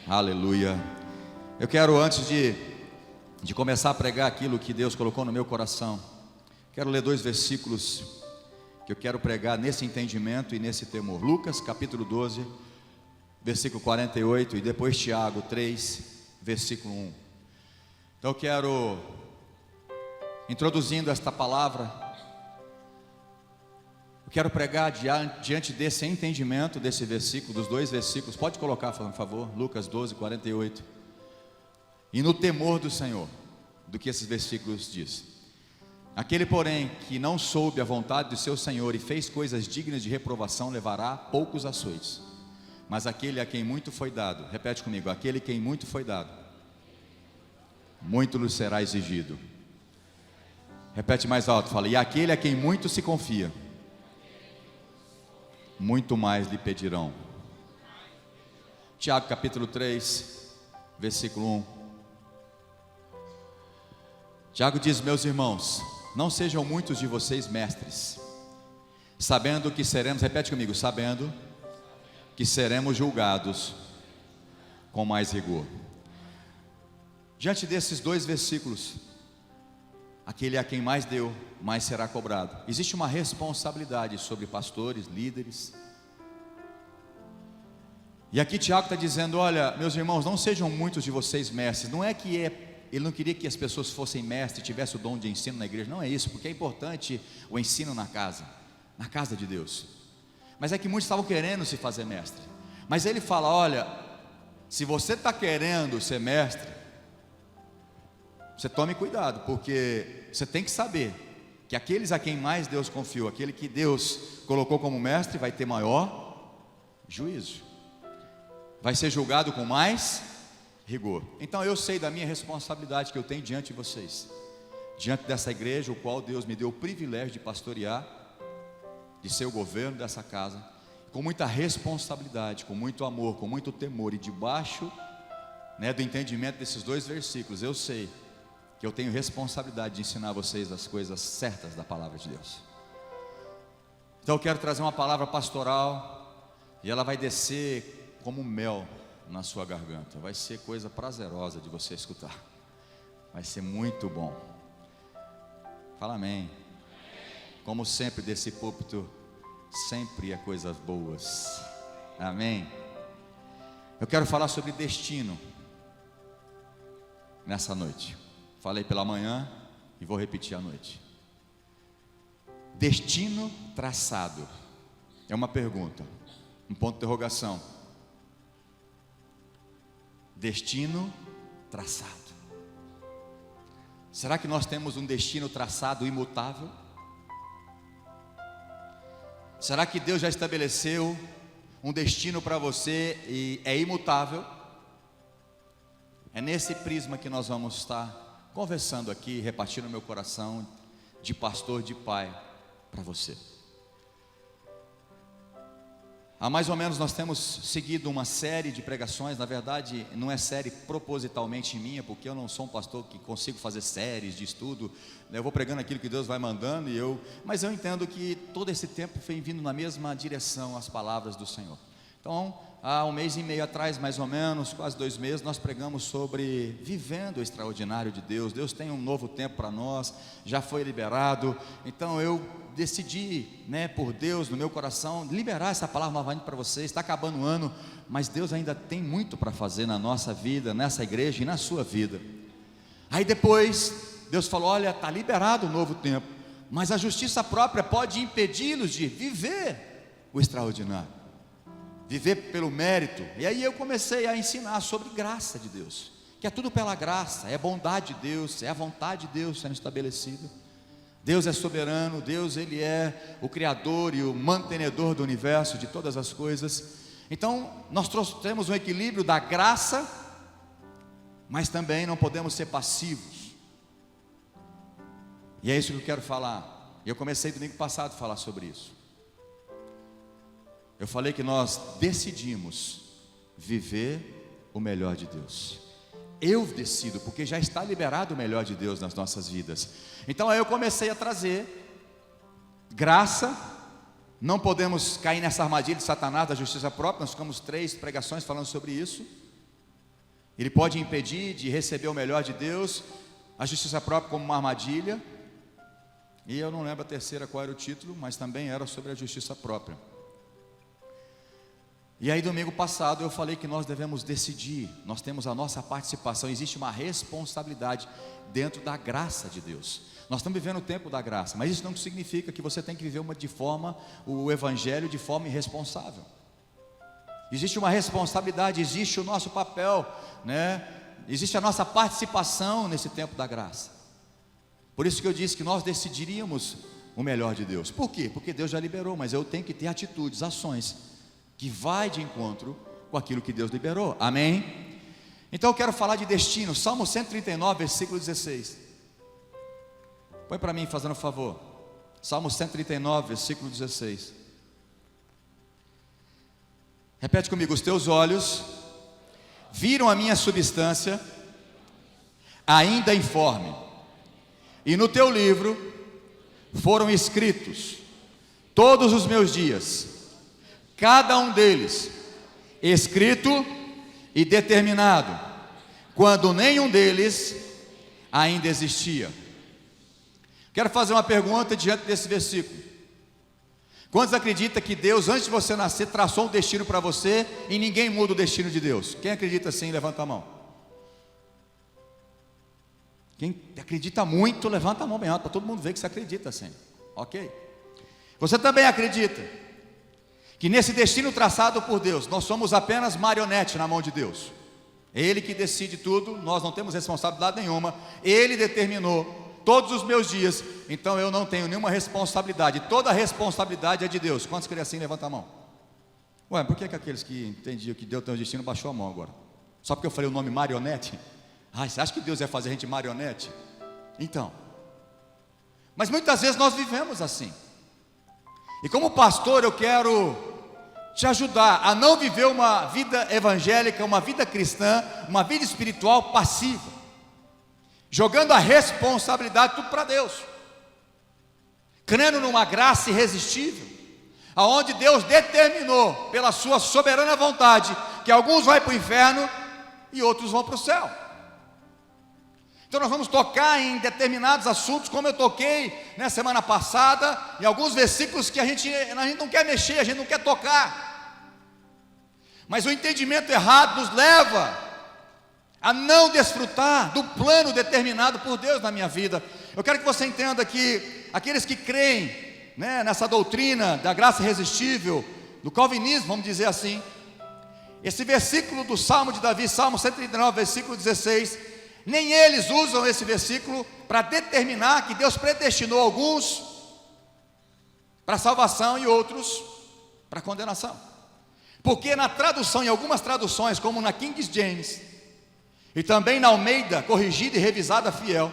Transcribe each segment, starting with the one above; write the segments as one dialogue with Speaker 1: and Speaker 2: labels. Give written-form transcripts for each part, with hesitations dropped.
Speaker 1: Aleluia. Eu quero, antes de começar a pregar aquilo que Deus colocou no meu coração, quero ler 2 versículos que eu quero pregar nesse entendimento e nesse temor. Lucas capítulo 12, versículo 48, e depois Tiago 3, versículo 1. Então eu quero, introduzindo esta palavra, eu quero pregar diante desse entendimento desse versículo, dos 2 versículos. Pode colocar, por favor, Lucas 12, 48. E no temor do Senhor, do que esses versículos dizem. Aquele, porém, que não soube a vontade do seu Senhor e fez coisas dignas de reprovação, levará poucos açoites. Mas aquele a quem muito foi dado, repete comigo, aquele a quem muito foi dado, muito lhe será exigido. Repete mais alto, fala, e aquele a quem muito se confia, muito mais lhe pedirão. Tiago capítulo 3, versículo 1. Tiago diz, meus irmãos, não sejam muitos de vocês mestres, sabendo que seremos, repete comigo, sabendo que seremos julgados com mais rigor. Diante desses 2 versículos, aquele a quem mais deu, mais será cobrado. Existe uma responsabilidade sobre pastores, líderes. E aqui Tiago está dizendo, olha, meus irmãos, não sejam muitos de vocês mestres. Não é que ele não queria que as pessoas fossem mestres, tivessem o dom de ensino na igreja. Não é isso, porque é importante o ensino na casa de Deus. Mas é que muitos estavam querendo se fazer mestre. Mas ele fala, olha, se você está querendo ser mestre, você tome cuidado, porque você tem que saber que aqueles a quem mais Deus confiou, aquele que Deus colocou como mestre, vai ter maior juízo, vai ser julgado com mais rigor. Então eu sei da minha responsabilidade que eu tenho diante de vocês, diante dessa igreja, o qual Deus me deu o privilégio de pastorear, de ser o governo dessa casa, com muita responsabilidade, com muito amor, com muito temor, e debaixo do entendimento desses 2 versículos, eu sei que eu tenho responsabilidade de ensinar vocês as coisas certas da palavra de Deus. Então eu quero trazer uma palavra pastoral, e ela vai descer como mel na sua garganta. Vai ser coisa prazerosa de você escutar. Vai ser muito bom. Fala amém. Como sempre desse púlpito, sempre é coisas boas. Amém. Eu quero falar sobre destino nessa noite. Falei pela manhã e vou repetir à noite. Destino traçado. É uma pergunta, um ponto de interrogação. Destino traçado. Será que nós temos um destino traçado imutável? Será que Deus já estabeleceu um destino para você e é imutável? É nesse prisma que nós vamos estar conversando aqui, repartindo meu coração de pastor, de pai para você. Há mais ou menos nós temos seguido uma série de pregações. Na verdade não é série propositalmente minha, porque eu não sou um pastor que consigo fazer séries de estudo. Eu vou pregando aquilo que Deus vai mandando, mas eu entendo que todo esse tempo vem vindo na mesma direção as palavras do Senhor. Então há 1 mês e meio atrás, mais ou menos, quase 2 meses, nós pregamos sobre vivendo o extraordinário de Deus. Deus tem um novo tempo para nós, já foi liberado. Então eu decidi, por Deus no meu coração, liberar essa palavra novamente para vocês. Está acabando o ano, mas Deus ainda tem muito para fazer na nossa vida, nessa igreja e na sua vida. Aí depois Deus falou, olha, está liberado o novo tempo, mas a justiça própria pode impedi-los de viver o extraordinário, viver pelo mérito. E aí eu comecei a ensinar sobre graça de Deus, que é tudo pela graça, é bondade de Deus, é a vontade de Deus sendo estabelecida. Deus é soberano, Deus ele é o criador e o mantenedor do universo, de todas as coisas. Então nós temos um equilíbrio da graça, mas também não podemos ser passivos. E é isso que eu quero falar. Eu comecei domingo passado a falar sobre isso. Eu falei que nós decidimos viver o melhor de Deus. Eu decido, porque já está liberado o melhor de Deus nas nossas vidas. Então aí eu comecei a trazer graça. Não podemos cair nessa armadilha de Satanás, da justiça própria. Nós ficamos 3 pregações falando sobre isso. Ele pode impedir de receber o melhor de Deus, a justiça própria como uma armadilha. E eu não lembro a terceira qual era o título, mas também era sobre a justiça própria. E aí domingo passado eu falei que nós devemos decidir, nós temos a nossa participação, existe uma responsabilidade dentro da graça de Deus. Nós estamos vivendo o tempo da graça, mas isso não significa que você tem que viver o evangelho de forma irresponsável. Existe uma responsabilidade, existe o nosso papel, né? Existe a nossa participação nesse tempo da graça. Por isso que eu disse que nós decidiríamos o melhor de Deus. Por quê? Porque Deus já liberou, mas eu tenho que ter atitudes, ações que vai de encontro com aquilo que Deus liberou. Amém? Então eu quero falar de destino. Salmo 139, versículo 16. Põe para mim, fazendo um favor. Salmo 139, versículo 16. Repete comigo: os teus olhos viram a minha substância ainda informe, e no teu livro foram escritos todos os meus dias, cada um deles escrito e determinado, quando nenhum deles ainda existia. Quero fazer uma pergunta diante desse versículo. Quantos acreditam que Deus, antes de você nascer, traçou um destino para você e ninguém muda o destino de Deus? Quem acredita assim, levanta a mão. Quem acredita muito, levanta a mão bem alto, para todo mundo ver que você acredita assim. Ok? Você também acredita que nesse destino traçado por Deus, nós somos apenas marionete na mão de Deus? É Ele que decide tudo, nós não temos responsabilidade nenhuma. Ele determinou todos os meus dias, então eu não tenho nenhuma responsabilidade. Toda a responsabilidade é de Deus. Quantos querem assim, levanta a mão. Ué, por que aqueles que entendiam que Deus tem um destino baixou a mão agora? Só porque eu falei o nome marionete? Ai, você acha que Deus ia fazer a gente marionete? Então, mas muitas vezes nós vivemos assim. E como pastor eu quero te ajudar a não viver uma vida evangélica, uma vida cristã, uma vida espiritual passiva, jogando a responsabilidade tudo para Deus, crendo numa graça irresistível, aonde Deus determinou pela sua soberana vontade que alguns vão para o inferno e outros vão para o céu. Então nós vamos tocar em determinados assuntos, como eu toquei na semana passada, em alguns versículos que a gente não quer mexer, a gente não quer tocar, mas o entendimento errado nos leva a não desfrutar do plano determinado por Deus na minha vida. Eu quero que você entenda que aqueles que creem, né, nessa doutrina da graça irresistível, do calvinismo, vamos dizer assim, esse versículo do Salmo de Davi, Salmo 139, versículo 16, nem eles usam esse versículo para determinar que Deus predestinou alguns para salvação e outros para condenação. Porque na tradução, em algumas traduções, como na King James e também na Almeida, corrigida e revisada fiel,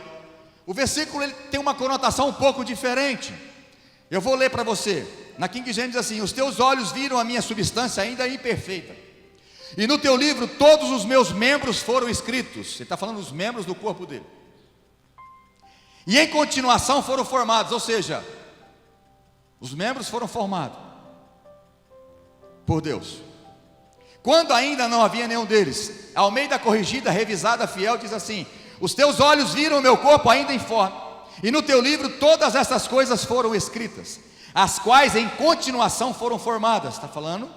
Speaker 1: o versículo ele tem uma conotação um pouco diferente. Eu vou ler para você. Na King James diz assim: os teus olhos viram a minha substância ainda imperfeita, e no teu livro todos os meus membros foram escritos. Ele está falando dos membros do corpo dele, e em continuação foram formados. Ou seja, os membros foram formados por Deus quando ainda não havia nenhum deles. A Almeida corrigida, revisada, fiel, diz assim: os teus olhos viram o meu corpo ainda informe, e no teu livro todas essas coisas foram escritas, as quais em continuação foram formadas. Está falando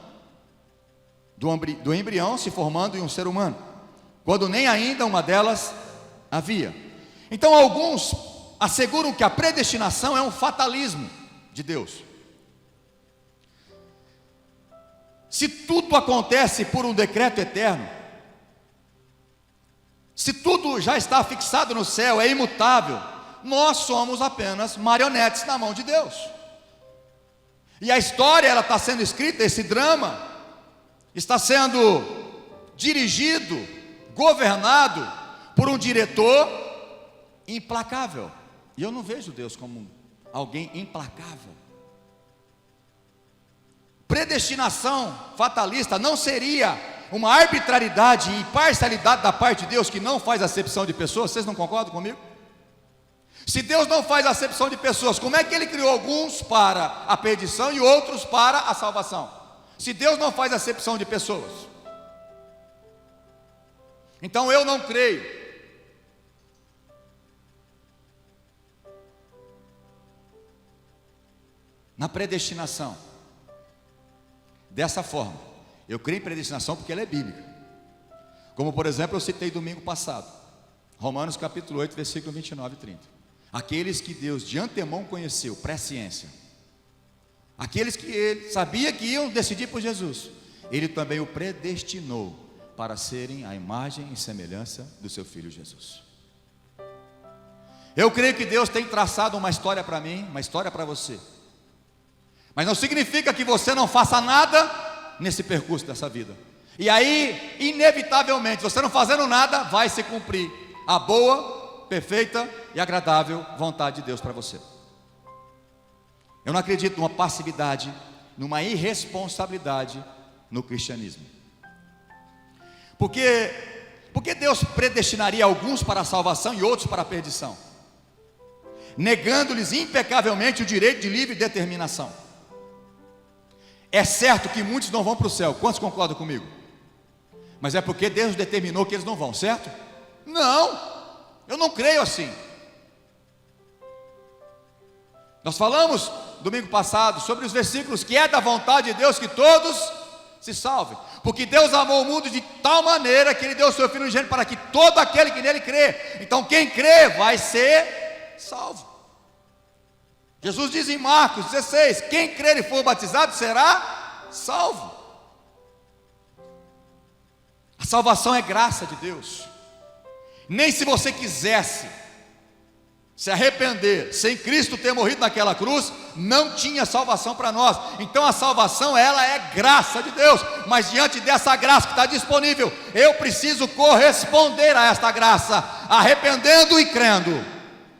Speaker 1: do embrião se formando em um ser humano, quando nem ainda uma delas havia. Então alguns asseguram que a predestinação é um fatalismo de Deus. Se tudo acontece por um decreto eterno, se tudo já está fixado no céu, é imutável, nós somos apenas marionetes na mão de Deus. E a história, ela está sendo escrita, esse drama está sendo dirigido, governado por um diretor implacável. E eu não vejo Deus como alguém implacável. Predestinação fatalista não seria uma arbitrariedade e parcialidade da parte de Deus, que não faz acepção de pessoas? Vocês não concordam comigo? Se Deus não faz acepção de pessoas, como é que Ele criou alguns para a perdição e outros para a salvação? Se Deus não faz acepção de pessoas, Então eu não creio na predestinação dessa forma. Eu creio em predestinação porque ela é bíblica. Como por exemplo eu citei domingo passado, Romanos capítulo 8, versículo 29 e 30. Aqueles que Deus de antemão conheceu, presciência, aqueles que Ele sabia que iam decidir por Jesus, Ele também o predestinou para serem a imagem e semelhança do seu Filho Jesus. Eu creio que Deus tem traçado uma história para mim, uma história para você, mas não significa que você não faça nada nesse percurso dessa vida. E aí, inevitavelmente, você não fazendo nada, vai se cumprir a boa, perfeita e agradável vontade de Deus para você. Eu não acredito numa passividade, numa irresponsabilidade no cristianismo. Porque Deus predestinaria alguns para a salvação e outros para a perdição, negando-lhes impecavelmente o direito de livre determinação. É certo que muitos não vão para o céu, quantos concordam comigo? Mas é porque Deus determinou que eles não vão, certo? Não, eu não creio assim. Nós falamos domingo passado sobre os versículos que é da vontade de Deus que todos se salvem, porque Deus amou o mundo de tal maneira que Ele deu o seu Filho unigênito para que todo aquele que nele crê, então quem crê vai ser salvo. Jesus diz em Marcos 16, quem crer e for batizado será salvo. A salvação é graça de Deus. Nem se você quisesse se arrepender sem Cristo ter morrido naquela cruz, não tinha salvação para nós. Então a salvação, ela é graça de Deus, mas diante dessa graça que está disponível, eu preciso corresponder a esta graça, arrependendo e crendo.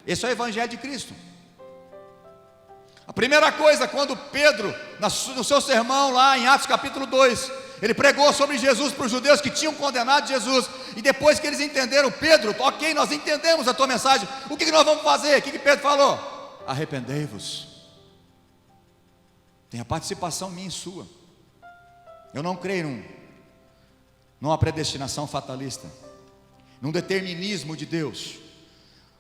Speaker 1: Esse é o Evangelho de Cristo. A primeira coisa, quando Pedro, no seu sermão lá em Atos capítulo 2, ele pregou sobre Jesus para os judeus que tinham condenado Jesus, e depois que eles entenderam, Pedro, ok, nós entendemos a tua mensagem, o que nós vamos fazer? O que Pedro falou? Arrependei-vos. Tem a participação minha e sua. Eu não creio numa predestinação fatalista, num determinismo de Deus.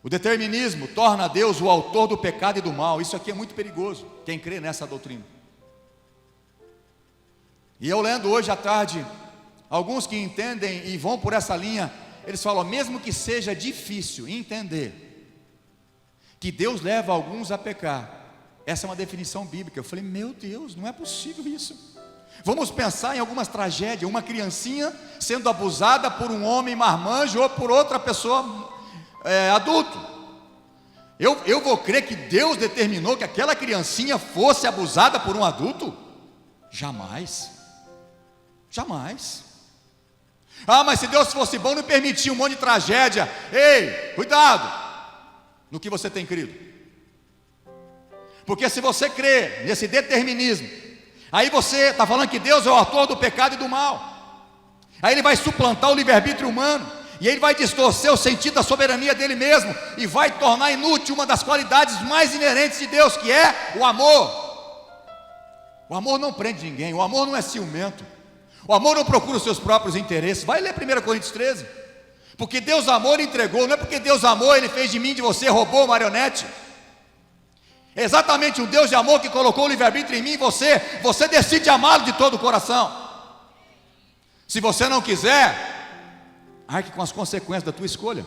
Speaker 1: O determinismo torna Deus o autor do pecado e do mal. Isso aqui é muito perigoso, quem crê nessa doutrina. E eu lendo hoje à tarde, alguns que entendem e vão por essa linha, eles falam, mesmo que seja difícil entender que Deus leva alguns a pecar, essa é uma definição bíblica. Eu falei, meu Deus, não é possível isso. Vamos pensar em algumas tragédias, uma criancinha sendo abusada por um homem marmanjo ou por outra pessoa adulto. Eu vou crer que Deus determinou que aquela criancinha fosse abusada por um adulto? Jamais. Jamais. Mas se Deus fosse bom, não permitia um monte de tragédia. Ei, cuidado no que você tem crido, porque se você crê nesse determinismo, aí você está falando que Deus é o autor do pecado e do mal. Aí Ele vai suplantar o livre-arbítrio humano, e Ele vai distorcer o sentido da soberania dEle mesmo, e vai tornar inútil uma das qualidades mais inerentes de Deus, que é o amor. O amor não prende ninguém, o amor não é ciumento, o amor não procura os seus próprios interesses. Vai ler 1 Coríntios 13. Porque Deus amou, Ele entregou. Não é porque Deus amou, Ele fez de mim, de você, robô, marionete. É exatamente um Deus de amor que colocou o livre-arbítrio em mim e você. Você decide amá-lo de todo o coração. Se você não quiser, arque com as consequências da tua escolha.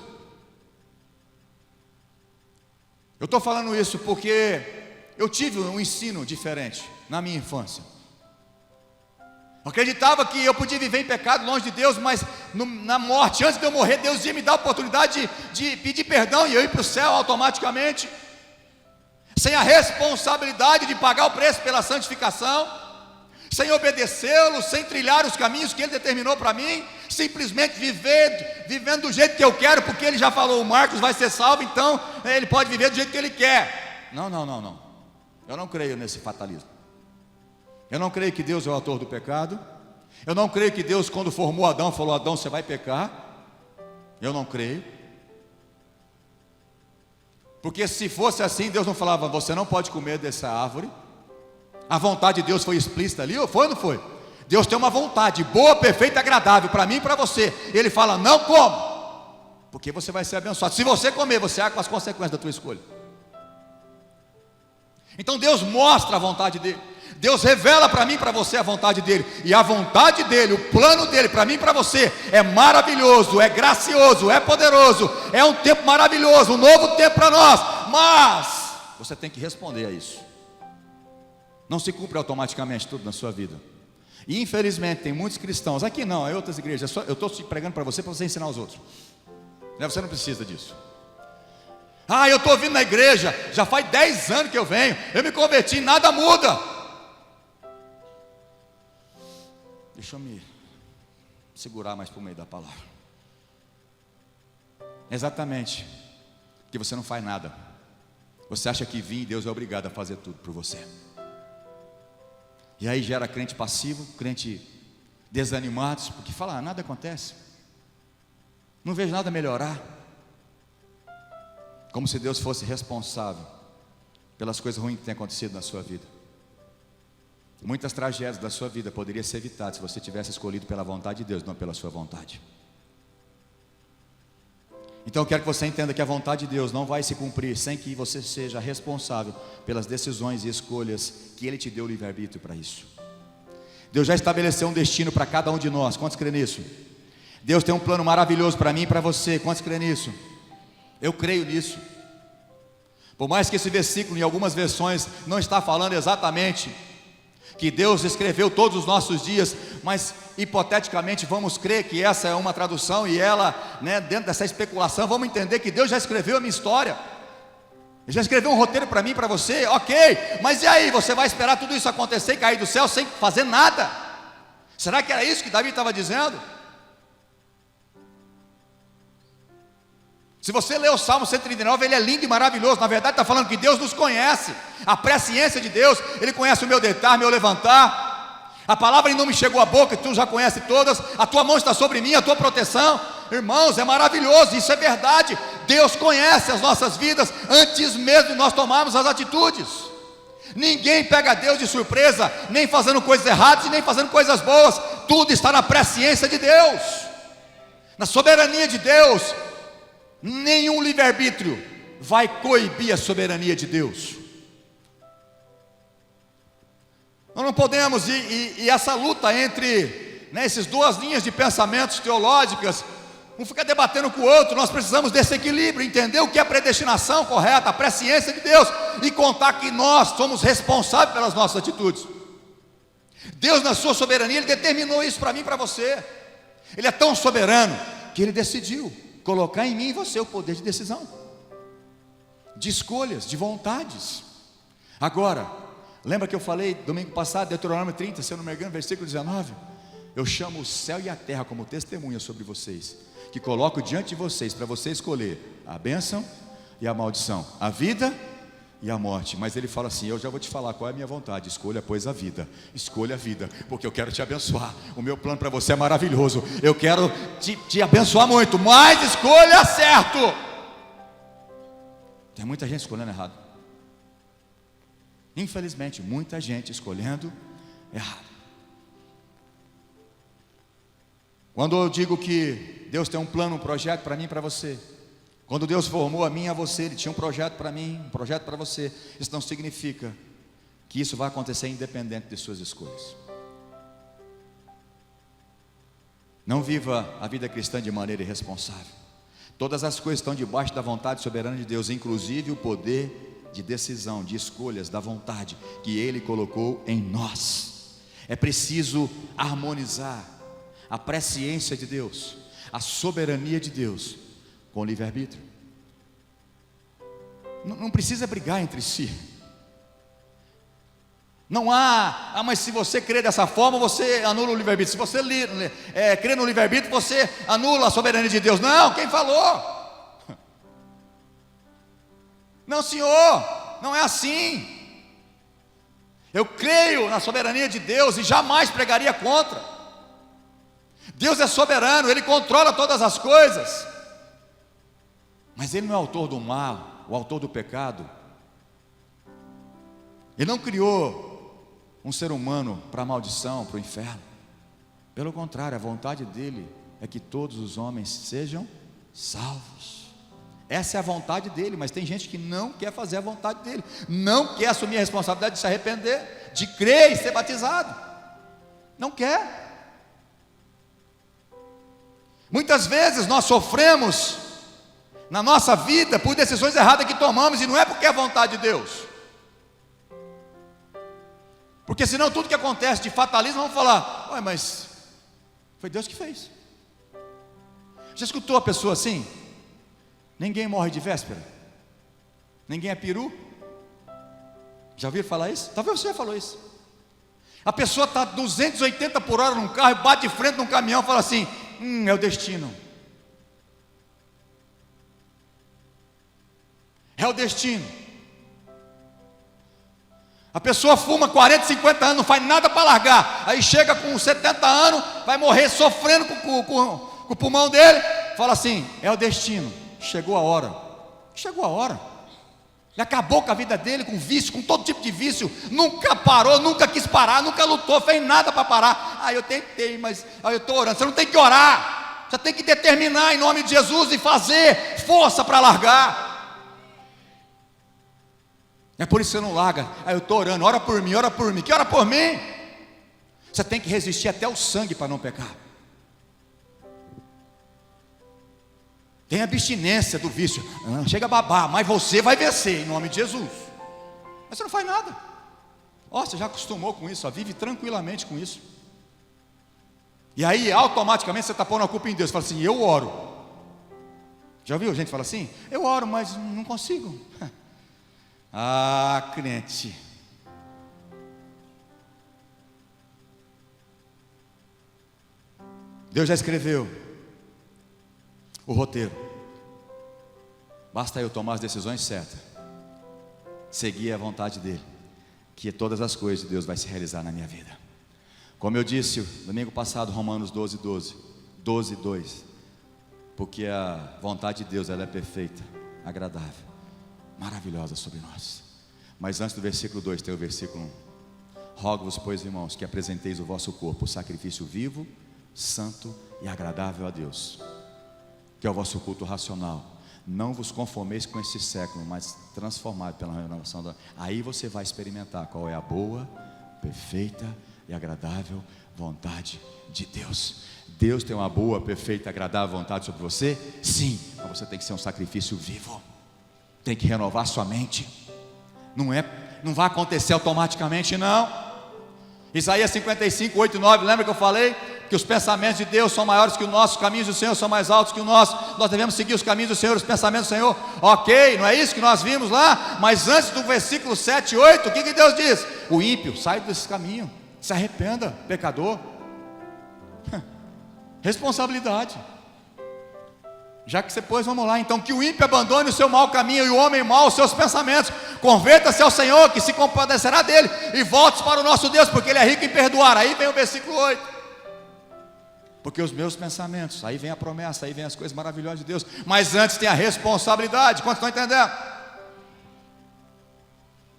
Speaker 1: Eu estou falando isso porque eu tive um ensino diferente na minha infância. Eu acreditava que eu podia viver em pecado longe de Deus, mas na morte, antes de eu morrer, Deus ia me dar a oportunidade de pedir perdão e eu ir para o céu automaticamente, sem a responsabilidade de pagar o preço pela santificação, sem obedecê-lo, sem trilhar os caminhos que Ele determinou para mim, simplesmente vivendo do jeito que eu quero, porque Ele já falou, o Marcos vai ser salvo, então ele pode viver do jeito que ele quer. Não, eu não creio nesse fatalismo. Eu não creio que Deus é o autor do pecado. Eu não creio que Deus, quando formou Adão, falou, Adão, você vai pecar. Eu não creio. Porque se fosse assim, Deus não falava, você não pode comer dessa árvore. A vontade de Deus foi explícita ali, ou foi ou não foi? Deus tem uma vontade boa, perfeita e agradável para mim e para você. Ele fala: não como, porque você vai ser abençoado. Se você comer, você arca com as consequências da tua escolha. Então Deus mostra a vontade dele. Deus revela para mim e para você a vontade dele. E a vontade dele, o plano dele para mim e para você é maravilhoso, é gracioso, é poderoso. É um tempo maravilhoso, um novo tempo para nós. Mas você tem que responder a isso. Não se cumpre automaticamente tudo na sua vida. E infelizmente tem muitos cristãos, aqui não, em outras igrejas, eu estou pregando para você ensinar os outros. Você não precisa disso. Ah, eu estou vindo na igreja, já faz 10 anos que eu venho, eu me converti, nada muda. Deixa eu me segurar mais para o meio da palavra. Exatamente, que você não faz nada. Você acha que vir, Deus é obrigado a fazer tudo por você. E aí gera crente passivo, crente desanimados, porque fala: nada acontece, não vejo nada melhorar. Como se Deus fosse responsável pelas coisas ruins que têm acontecido na sua vida. Muitas tragédias da sua vida poderiam ser evitadas se você tivesse escolhido pela vontade de Deus, não pela sua vontade. Então eu quero que você entenda que a vontade de Deus não vai se cumprir sem que você seja responsável pelas decisões e escolhas que Ele te deu o livre-arbítrio para isso. Deus já estabeleceu um destino para cada um de nós. Quantos creem nisso? Deus tem um plano maravilhoso para mim e para você. Quantos creem nisso? Eu creio nisso. Por mais que esse versículo em algumas versões não está falando exatamente que Deus escreveu todos os nossos dias, mas hipoteticamente vamos crer que essa é uma tradução, e ela, dentro dessa especulação, vamos entender que Deus já escreveu a minha história. Ele já escreveu um roteiro para mim e para você, ok, mas e aí, você vai esperar tudo isso acontecer e cair do céu sem fazer nada? Será que era isso que Davi estava dizendo? Se você ler o Salmo 139, ele é lindo e maravilhoso. Na verdade está falando que Deus nos conhece, a presciência de Deus. Ele conhece o meu deitar, meu levantar. A palavra ainda não me chegou à boca, tu já conhece todas. A tua mão está sobre mim, a tua proteção. Irmãos, é maravilhoso, isso é verdade. Deus conhece as nossas vidas antes mesmo de nós tomarmos as atitudes. Ninguém pega Deus de surpresa, nem fazendo coisas erradas e nem fazendo coisas boas. Tudo está na presciência de Deus, na soberania de Deus. Nenhum livre-arbítrio vai coibir a soberania de Deus. Nós não podemos, e essa luta entre essas duas linhas de pensamentos teológicas, um fica debatendo com o outro. Nós precisamos desse equilíbrio, entender o que é a predestinação correta, a presciência de Deus, e contar que nós somos responsáveis pelas nossas atitudes. Deus, na sua soberania, Ele determinou isso para mim e para você. Ele é tão soberano que Ele decidiu colocar em mim e você o poder de decisão, de escolhas, de vontades. Agora, lembra que eu falei domingo passado, Deuteronômio 30, se eu não me engano, versículo 19? Eu chamo o céu e a terra como testemunha sobre vocês, que coloco diante de vocês, para você escolher a bênção e a maldição, a vida e a morte. Mas ele fala assim: eu já vou te falar qual é a minha vontade. Escolha, pois, a vida. Escolha a vida, porque eu quero te abençoar. O meu plano para você é maravilhoso. Eu quero te abençoar muito, mas escolha certo. Tem muita gente escolhendo errado. Infelizmente, muita gente escolhendo errado. Quando eu digo que Deus tem um plano, um projeto para mim e para você, quando Deus formou a mim e a você, Ele tinha um projeto para mim, um projeto para você. Isso não significa que isso vai acontecer independente de suas escolhas. Não viva a vida cristã de maneira irresponsável. Todas as coisas estão debaixo da vontade soberana de Deus, inclusive o poder de decisão, de escolhas, da vontade que Ele colocou em nós. É preciso harmonizar a presciência de Deus, a soberania de Deus, com o livre-arbítrio. Não precisa brigar entre si. Não há, mas se você crê dessa forma, você anula o livre-arbítrio. Se você crê no livre-arbítrio, você anula a soberania de Deus. Não, quem falou? Não, senhor, não é assim. Eu creio na soberania de Deus e jamais pregaria contra. Deus é soberano, Ele controla todas as coisas. Mas Ele não é autor do mal, o autor do pecado. Ele não criou um ser humano para a maldição, para o inferno. Pelo contrário, a vontade dele é que todos os homens sejam salvos. Essa é a vontade dele, mas tem gente que não quer fazer a vontade dele, não quer assumir a responsabilidade de se arrepender, de crer e ser batizado, não quer. Muitas vezes nós sofremos na nossa vida por decisões erradas que tomamos, e não é porque é a vontade de Deus, porque senão tudo que acontece de fatalismo, vamos falar: ué, mas foi Deus que fez. Já escutou a pessoa assim? Ninguém morre de véspera, ninguém é peru. Já ouviram falar isso? Talvez você já falou isso. A pessoa está 280 por hora num carro e bate de frente num caminhão e fala assim: é o destino. É o destino. A pessoa fuma 40, 50 anos, não faz nada para largar, aí chega com 70 anos, vai morrer sofrendo com o pulmão dele, fala assim: é o destino. Chegou a hora. Chegou a hora. Ele acabou com a vida dele, com vício, com todo tipo de vício. Nunca parou, nunca quis parar, nunca lutou, fez nada para parar. Eu tentei, mas eu estou orando. Você não tem que orar, você tem que determinar em nome de Jesus e fazer força para largar. É por isso que você não larga. Eu estou orando, ora por mim, ora por mim. Que ora por mim? Você tem que resistir até o sangue para não pecar. Tem abstinência do vício. Chega a babar, mas você vai vencer em nome de Jesus. Mas você não faz nada. Você já acostumou com isso, vive tranquilamente com isso. E aí automaticamente você está pondo a culpa em Deus. Fala assim: eu oro. Já ouviu gente falar assim? Eu oro, mas não consigo. Crente. Deus já escreveu o roteiro. Basta eu tomar as decisões certas, seguir a vontade dele, que todas as coisas de Deus vai se realizar na minha vida. Como eu disse domingo passado, Romanos 12:2, porque a vontade de Deus, ela é perfeita, agradável, maravilhosa sobre nós. Mas antes do versículo 2 tem o versículo 1. Rogo-vos, pois, irmãos, que apresenteis o vosso corpo sacrifício vivo, santo e agradável a Deus, que é o vosso culto racional. Não vos conformeis com esse século, mas transformado pela renovação da... Aí você vai experimentar qual é a boa, perfeita e agradável vontade de Deus. Deus tem uma boa, perfeita e agradável vontade sobre você? Sim, mas você tem que ser um sacrifício vivo. Tem que renovar sua mente. Não vai acontecer automaticamente, não. Isaías 55, 8 e 9, lembra que eu falei? Que os pensamentos de Deus são maiores que os nossos, os caminhos do Senhor são mais altos que os nossos. Nós devemos seguir os caminhos do Senhor, os pensamentos do Senhor. Ok, não é isso que nós vimos lá? Mas antes do versículo 7 e 8, o que Deus diz? O ímpio, sai desse caminho, se arrependa, pecador. Responsabilidade. Já que depois, vamos lá, então, que o ímpio abandone o seu mau caminho e o homem mau os seus pensamentos. Converta-se ao Senhor, que se compadecerá dele, e volte para o nosso Deus, porque Ele é rico em perdoar. Aí vem o versículo 8. Porque os meus pensamentos, aí vem a promessa, aí vem as coisas maravilhosas de Deus. Mas antes tem a responsabilidade. Quantos estão entendendo?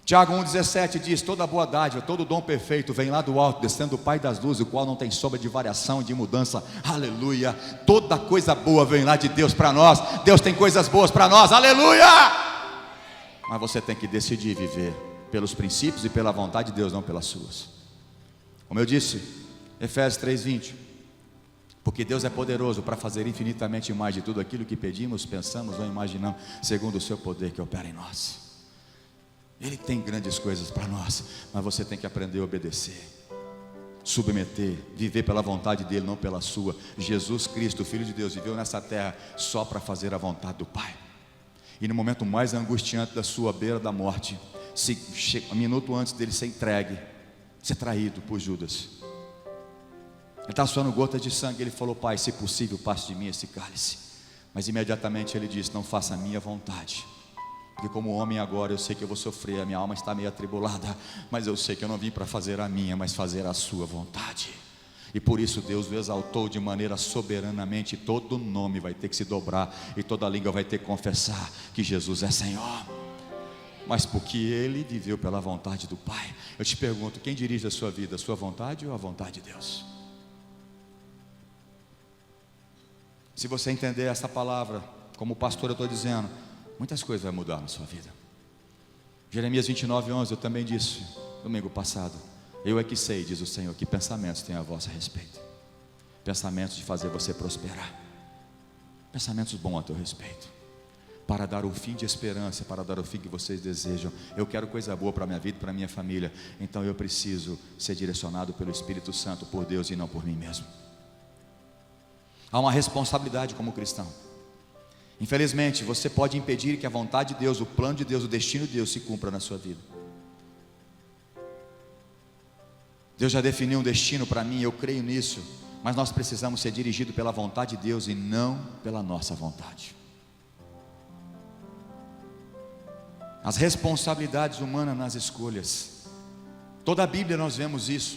Speaker 1: Tiago 1,17 diz: toda boa dádiva, todo dom perfeito vem lá do alto, descendo do Pai das luzes, o qual não tem sombra de variação, de mudança. Aleluia. Toda coisa boa vem lá de Deus para nós. Deus tem coisas boas para nós. Aleluia. Mas você tem que decidir viver pelos princípios e pela vontade de Deus, não pelas suas. Como eu disse, Efésios 3:20. Porque Deus é poderoso para fazer infinitamente mais de tudo aquilo que pedimos, pensamos ou imaginamos, segundo o seu poder que opera em nós. Ele tem grandes coisas para nós, mas você tem que aprender a obedecer, submeter, viver pela vontade dele, não pela sua. Jesus Cristo, o Filho de Deus, viveu nessa terra só para fazer a vontade do Pai. E no momento mais angustiante da sua beira da morte, um minuto antes dele ser entregue, ser traído por Judas, ele estava suando gotas de sangue. Ele falou: Pai, se possível, passe de mim esse cálice. Mas imediatamente ele disse: não faça a minha vontade, porque como homem agora eu sei que eu vou sofrer, a minha alma está meio atribulada, mas eu sei que eu não vim para fazer a minha, mas fazer a sua vontade. E por isso Deus o exaltou de maneira soberanamente. Todo nome vai ter que se dobrar e toda língua vai ter que confessar que Jesus é Senhor. Mas porque ele viveu pela vontade do Pai. Eu te pergunto, quem dirige a sua vida, a sua vontade ou a vontade de Deus? Se você entender essa palavra, como pastor eu estou dizendo, muitas coisas vão mudar na sua vida. Jeremias 29:11, eu também disse domingo passado: eu é que sei, diz o Senhor, que pensamentos tenho a vosso respeito. Pensamentos de fazer você prosperar, pensamentos bons a teu respeito, para dar o fim de esperança, para dar o fim que vocês desejam. Eu quero coisa boa para a minha vida, para a minha família. Então eu preciso ser direcionado pelo Espírito Santo, por Deus e não por mim mesmo. Há uma responsabilidade como cristão. Infelizmente, você pode impedir que a vontade de Deus, o plano de Deus, o destino de Deus se cumpra na sua vida. Deus já definiu um destino para mim, eu creio nisso, mas nós precisamos ser dirigidos pela vontade de Deus e não pela nossa vontade. As responsabilidades humanas nas escolhas, toda a Bíblia nós vemos isso,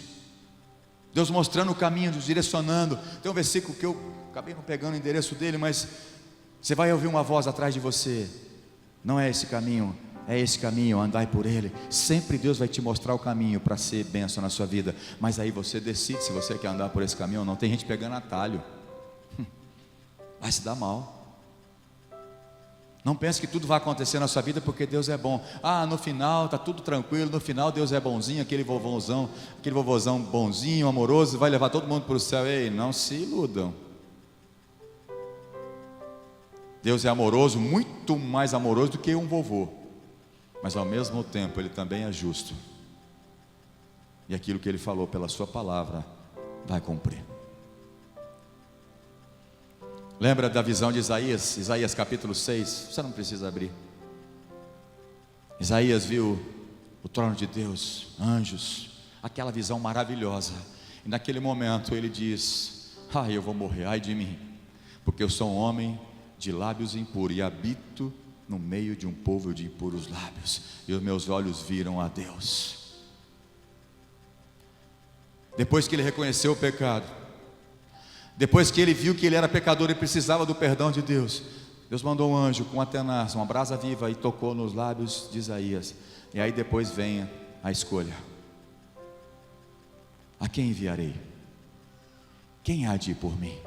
Speaker 1: Deus mostrando o caminho, nos direcionando. Tem um versículo que eu acabei não pegando o endereço dele, mas você vai ouvir uma voz atrás de você: não é esse caminho, é esse caminho, andai por ele. Sempre Deus vai te mostrar o caminho para ser bênção na sua vida, mas aí você decide se você quer andar por esse caminho ou não. Tem gente pegando atalho, vai se dar mal. Não pense que tudo vai acontecer na sua vida porque Deus é bom. No final está tudo tranquilo, no final Deus é bonzinho, aquele vovôzão bonzinho, amoroso, vai levar todo mundo para o céu. Ei, não se iludam. Deus é amoroso, muito mais amoroso do que um vovô, mas ao mesmo tempo Ele também é justo, e aquilo que Ele falou pela sua palavra vai cumprir. Lembra da visão de Isaías? Isaías capítulo 6, você não precisa abrir. Isaías viu o trono de Deus, anjos, aquela visão maravilhosa, e naquele momento ele diz: eu vou morrer, ai de mim, porque eu sou um homem de lábios impuros e habito no meio de um povo de impuros lábios, e os meus olhos viram a Deus. Depois que ele reconheceu o pecado, depois que ele viu que ele era pecador e precisava do perdão de Deus, Deus mandou um anjo com uma tenaz, uma brasa viva, e tocou nos lábios de Isaías. E aí depois vem a escolha: a quem enviarei? Quem há de ir por mim?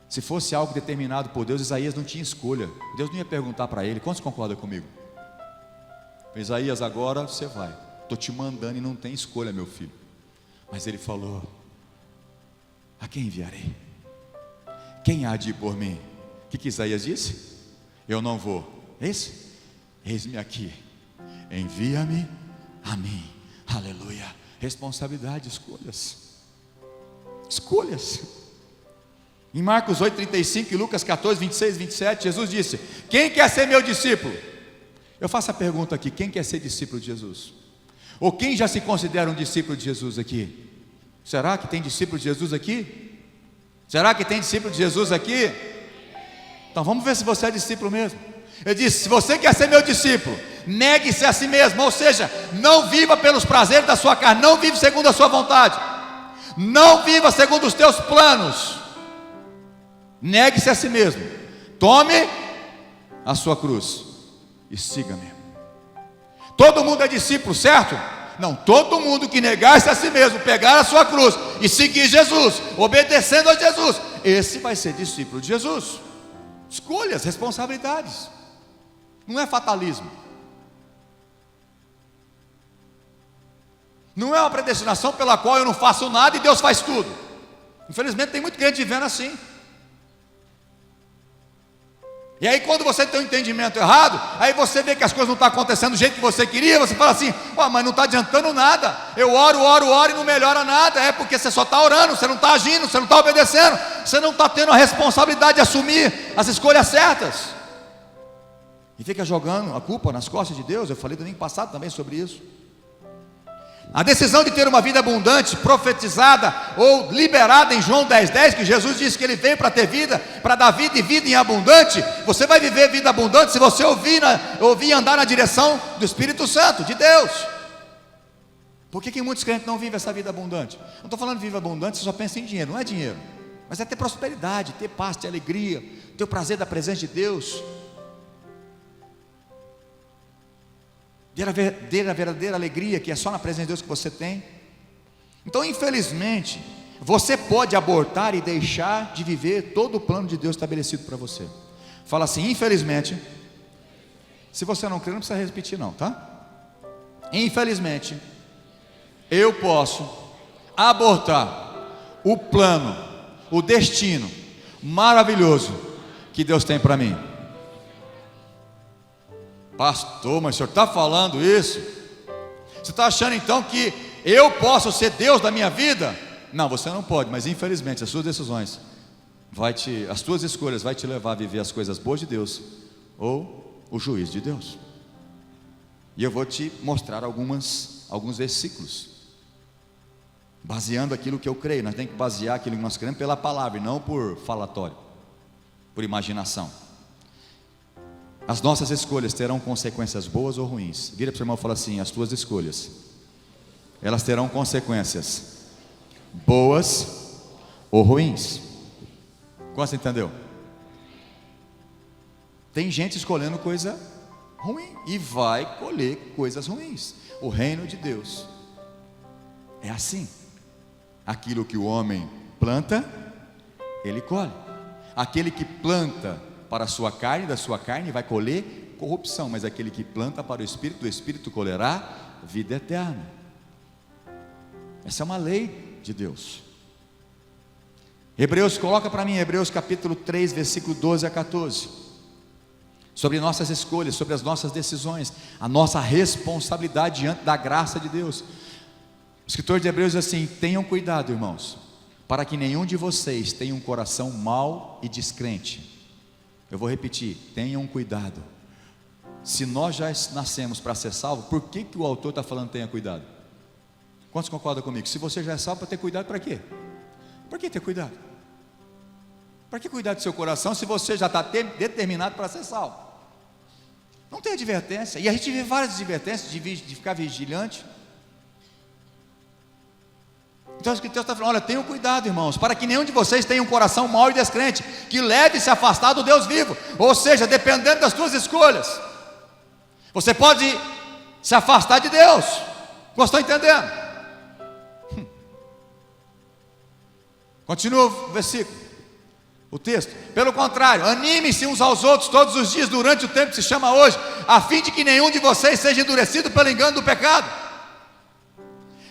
Speaker 1: Se fosse algo determinado por Deus, Isaías não tinha escolha. Deus não ia perguntar para ele. Quantos concordam comigo? Isaías, agora você vai, estou te mandando e não tem escolha, meu filho. Mas ele falou: a quem enviarei? Quem há de ir por mim? O que Isaías disse? Eu não vou. Eis-me aqui, envia-me a mim. Aleluia. Responsabilidade, escolhas. Em Marcos 8:35 e Lucas 14:26 e 27, Jesus disse: quem quer ser meu discípulo? Eu faço a pergunta aqui: quem quer ser discípulo de Jesus? Ou quem já se considera um discípulo de Jesus aqui? Será que tem discípulo de Jesus aqui? Será que tem discípulo de Jesus aqui? Então vamos ver se você é discípulo mesmo. Ele disse: se você quer ser meu discípulo, negue-se a si mesmo. Ou seja, não viva pelos prazeres da sua carne, não viva segundo a sua vontade, não viva segundo os teus planos. Negue-se a si mesmo, tome a sua cruz e siga-me. Todo mundo é discípulo, certo? Não, todo mundo que negar-se a si mesmo, pegar a sua cruz e seguir Jesus, obedecendo a Jesus, esse vai ser discípulo de Jesus. Escolhas, responsabilidades, não é fatalismo, não é uma predestinação pela qual eu não faço nada e Deus faz tudo. Infelizmente tem muito crente vivendo assim. E aí quando você tem um entendimento errado, aí você vê que as coisas não estão acontecendo do jeito que você queria, você fala assim: mas não está adiantando nada, eu oro e não melhora nada. É porque você só está orando, você não está agindo, você não está obedecendo, você não está tendo a responsabilidade de assumir as escolhas certas, e fica jogando a culpa nas costas de Deus. Eu falei domingo passado também sobre isso. A decisão de ter uma vida abundante, profetizada ou liberada em João 10:10, que Jesus disse que Ele veio para ter vida, para dar vida e vida em abundante. Você vai viver vida abundante se você ouvir e andar na direção do Espírito Santo, de Deus. Por que muitos crentes não vivem essa vida abundante? Não estou falando de vida abundante, você só pensa em dinheiro, não é dinheiro, mas é ter prosperidade, ter paz, ter alegria, ter o prazer da presença de Deus, ter a verdadeira alegria que é só na presença de Deus que você tem. Então infelizmente Você pode abortar e deixar de viver todo o plano de Deus estabelecido para você. Fala assim: infelizmente. Se você não crê, não precisa repetir não, tá? Infelizmente, eu posso abortar o plano, o destino maravilhoso que Deus tem para mim. Pastor, mas o senhor está falando isso? Você está achando então que eu posso ser Deus da minha vida? Não, você não pode, mas infelizmente as suas decisões as suas escolhas vai te levar a viver as coisas boas de Deus ou o juízo de Deus. E eu vou te mostrar alguns versículos, baseando aquilo que eu creio. Nós temos que basear aquilo que nós cremos pela palavra e não por falatório, por imaginação. As nossas escolhas terão consequências boas ou ruins. Vira para o seu irmão e fala assim: as tuas escolhas, elas terão consequências boas ou ruins. Como você entendeu? Tem gente escolhendo coisa ruim e vai colher coisas ruins. O reino de Deus é assim: aquilo que o homem planta, ele colhe. Aquele que planta para a sua carne, da sua carne vai colher corrupção, mas aquele que planta para o Espírito, do Espírito colherá vida eterna. Essa é uma lei de Deus. Hebreus, coloca para mim Hebreus capítulo 3, versículo 12 a 14. Sobre nossas escolhas, sobre as nossas decisões, a nossa responsabilidade diante da graça de Deus. O escritor de Hebreus diz assim: tenham cuidado, irmãos, para que nenhum de vocês tenha um coração mau e descrente. Eu vou repetir: tenham cuidado. Se nós já nascemos para ser salvos, por que o autor está falando tenha cuidado? Quantos concordam comigo? Se você já é salvo, para ter cuidado para quê? Por que ter cuidado? Para que cuidar do seu coração se você já está determinado para ser salvo? Não tem advertência. E a gente vê várias advertências de ficar vigilante. Então o escritor está falando: olha, tenham cuidado, irmãos, para que nenhum de vocês tenha um coração mau e descrente, que leve a se afastar do Deus vivo. Ou seja, dependendo das suas escolhas, você pode se afastar de Deus. Vocês estão entendendo? Continua o versículo, o texto: pelo contrário, anime-se uns aos outros todos os dias durante o tempo que se chama hoje, a fim de que nenhum de vocês seja endurecido pelo engano do pecado.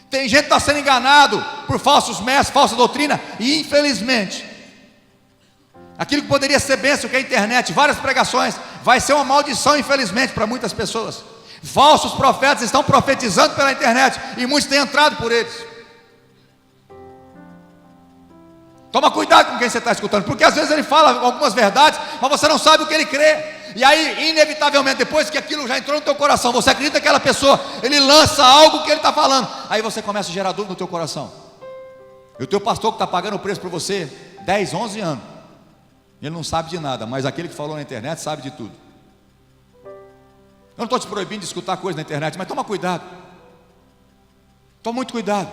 Speaker 1: Tem gente que está sendo enganado por falsos mestres, falsa doutrina, e infelizmente, aquilo que poderia ser bênção, que é a internet, várias pregações, vai ser uma maldição, infelizmente, para muitas pessoas. Falsos profetas estão profetizando pela internet, e muitos têm entrado por eles. Toma cuidado com quem você está escutando, porque às vezes ele fala algumas verdades, mas você não sabe o que ele crê. E aí, inevitavelmente, depois que aquilo já entrou no teu coração, você acredita que aquela pessoa, ele lança algo que ele está falando, aí você começa a gerar dúvida no teu coração. E o teu pastor que está pagando o preço por você 10, 11 anos, ele não sabe de nada, mas aquele que falou na internet sabe de tudo. Eu não estou te proibindo de escutar coisas na internet, mas toma cuidado. Toma muito cuidado,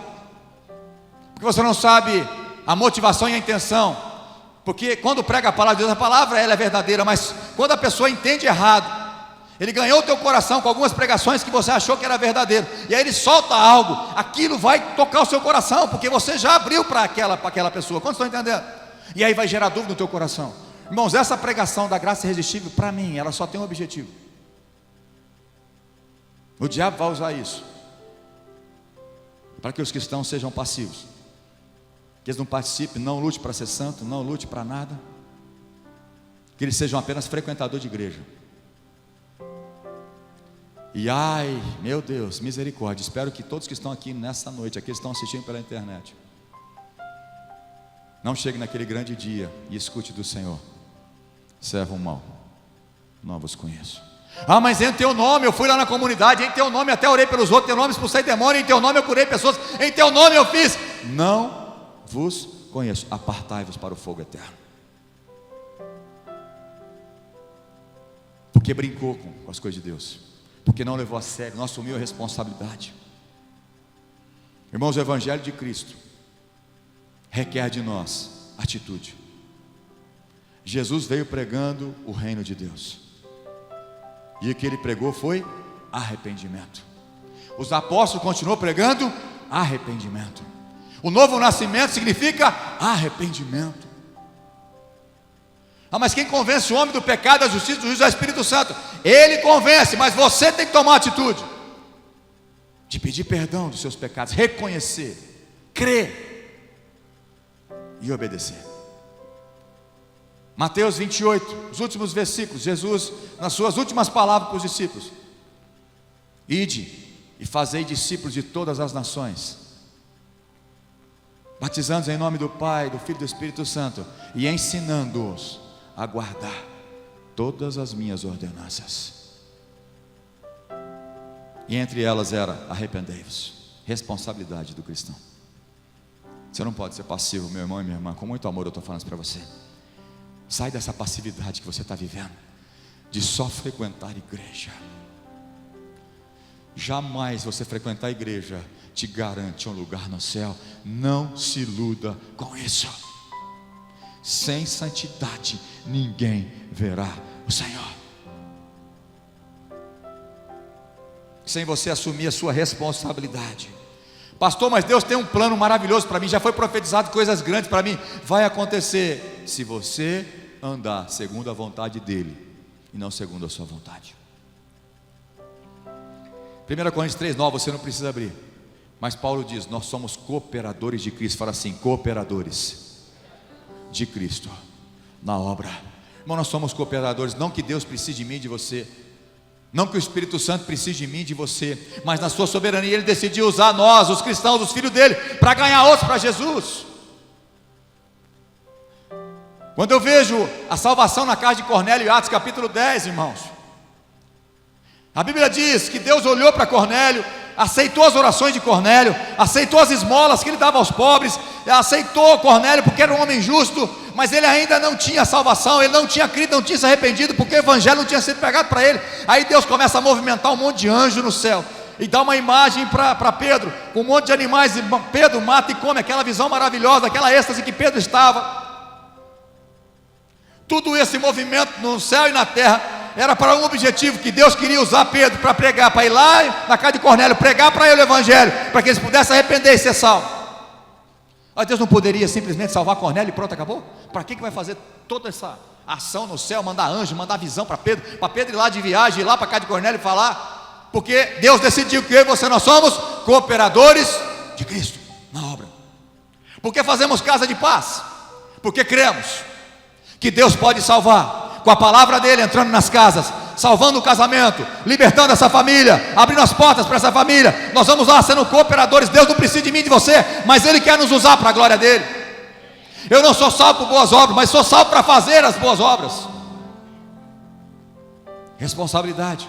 Speaker 1: porque você não sabe a motivação e a intenção. Porque quando prega a palavra de Deus, a palavra ela é verdadeira, mas quando a pessoa entende errado, ele ganhou o teu coração com algumas pregações que você achou que era verdadeiro, e aí ele solta algo, aquilo vai tocar o seu coração, porque você já abriu para aquela pessoa. Quantos estão entendendo? E aí vai gerar dúvida no teu coração. Irmãos, essa pregação da graça irresistível, para mim, ela só tem um objetivo. O diabo vai usar isso para que os cristãos sejam passivos, que eles não participem, não lute para ser santo, não lute para nada, que eles sejam apenas frequentadores de igreja. E ai, meu Deus, misericórdia, espero que todos que estão aqui nessa noite, aqui estão assistindo pela internet, não chegue naquele grande dia e escute do Senhor: servo mau, não vos conheço. Ah, mas em teu nome eu fui lá na comunidade, em teu nome até orei pelos outros, em teu nome expulsei demônio, em teu nome eu curei pessoas, em teu nome eu fiz. Não vos conheço, apartai-vos para o fogo eterno. Porque brincou com as coisas de Deus, porque não levou a sério, não assumiu a responsabilidade. Irmãos, o Evangelho de Cristo requer de nós atitude. Jesus veio pregando o reino de Deus, e o que ele pregou foi arrependimento. Os apóstolos continuam pregando arrependimento. O novo nascimento significa arrependimento. Mas quem convence o homem do pecado, da justiça, do juízo é o Espírito Santo. Ele convence, mas você tem que tomar uma atitude de pedir perdão dos seus pecados, reconhecer, crer e obedecer. Mateus 28, os últimos versículos, Jesus, nas suas últimas palavras para os discípulos: ide e fazei discípulos de todas as nações, batizando-os em nome do Pai, do Filho e do Espírito Santo, e ensinando-os a guardar todas as minhas ordenanças. E entre elas era: arrependei-vos. Responsabilidade do cristão. Você não pode ser passivo, meu irmão e minha irmã. Com muito amor eu estou falando isso para você. Sai dessa passividade que você está vivendo, de só frequentar igreja. Jamais você frequentar a igreja te garante um lugar no céu. Não se iluda com isso. Sem santidade ninguém verá o Senhor. Sem você assumir a sua responsabilidade. Pastor, mas Deus tem um plano maravilhoso para mim, já foi profetizado coisas grandes para mim. Vai acontecer se você andar segundo a vontade dEle e não segundo a sua vontade. 1 Coríntios 3:9, você não precisa abrir, mas Paulo diz: nós somos cooperadores de Cristo. Fala assim: cooperadores de Cristo na obra. Irmão, nós somos cooperadores. Não que Deus precise de mim e de você, não que o Espírito Santo precise de mim e de você, mas na sua soberania Ele decidiu usar nós, os cristãos, os filhos dele, para ganhar outros para Jesus. Quando eu vejo a salvação na casa de Cornélio, em Atos capítulo 10, irmãos, a Bíblia diz que Deus olhou para Cornélio, aceitou as orações de Cornélio, aceitou as esmolas que ele dava aos pobres, aceitou Cornélio porque era um homem justo, mas ele ainda não tinha salvação, ele não tinha crido, não tinha se arrependido, porque o evangelho não tinha sido pregado para ele. Aí Deus começa a movimentar um monte de anjo no céu, e dá uma imagem para Pedro, com um monte de animais, e Pedro mata e come. Aquela visão maravilhosa, aquela êxtase que Pedro estava. Tudo esse movimento no céu e na terra era para um objetivo, que Deus queria usar Pedro para pregar, para ir lá na casa de Cornélio, pregar para ele o evangelho, para que eles pudessem arrepender e ser salvos. Mas Deus não poderia simplesmente salvar Cornélio e pronto, acabou? Para que vai fazer toda essa ação no céu, mandar anjo, mandar visão para Pedro ir lá de viagem, ir lá para a casa de Cornélio e falar? Porque Deus decidiu que eu e você, nós somos cooperadores de Cristo na obra. Porque fazemos casa de paz? Porque cremos que Deus pode salvar, com a palavra dele entrando nas casas, salvando o casamento, libertando essa família, abrindo as portas para essa família. Nós vamos lá sendo cooperadores. Deus não precisa de mim e de você, mas Ele quer nos usar para a glória dele. Eu não sou salvo por boas obras, mas sou salvo para fazer as boas obras. Responsabilidade.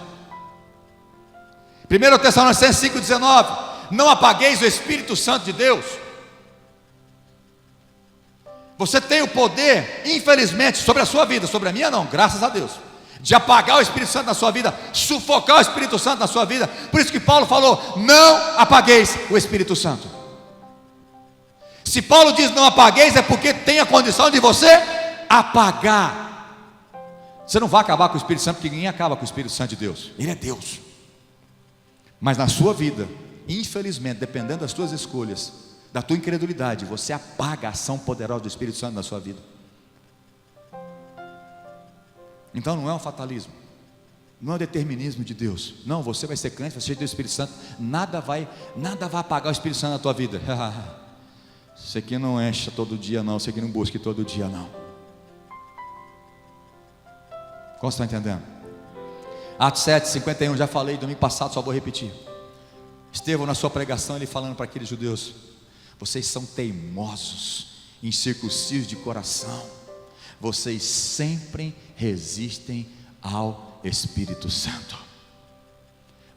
Speaker 1: 1 Tessalonicenses 5,19: não apagueis o Espírito Santo de Deus. Você tem o poder, infelizmente, sobre a sua vida, sobre a minha não, graças a Deus, de apagar o Espírito Santo na sua vida, sufocar o Espírito Santo na sua vida. Por isso que Paulo falou: não apagueis o Espírito Santo. Se Paulo diz não apagueis, é porque tem a condição de você apagar. Você não vai acabar com o Espírito Santo, porque ninguém acaba com o Espírito Santo de Deus, Ele é Deus. Mas na sua vida, infelizmente, dependendo das suas escolhas, da tua incredulidade, você apaga a ação poderosa do Espírito Santo na sua vida. Então não é um fatalismo, não é um determinismo de Deus. Não, você vai ser crente, vai ser cheio do Espírito Santo, nada vai apagar o Espírito Santo na tua vida. Isso aqui não enche todo dia não, isso aqui não busque todo dia não. Como você está entendendo? Atos 7:51, já falei domingo passado, só vou repetir. Estevão, na sua pregação, ele falando para aqueles judeus: vocês são teimosos, incircuncisos de coração, vocês sempre resistem ao Espírito Santo.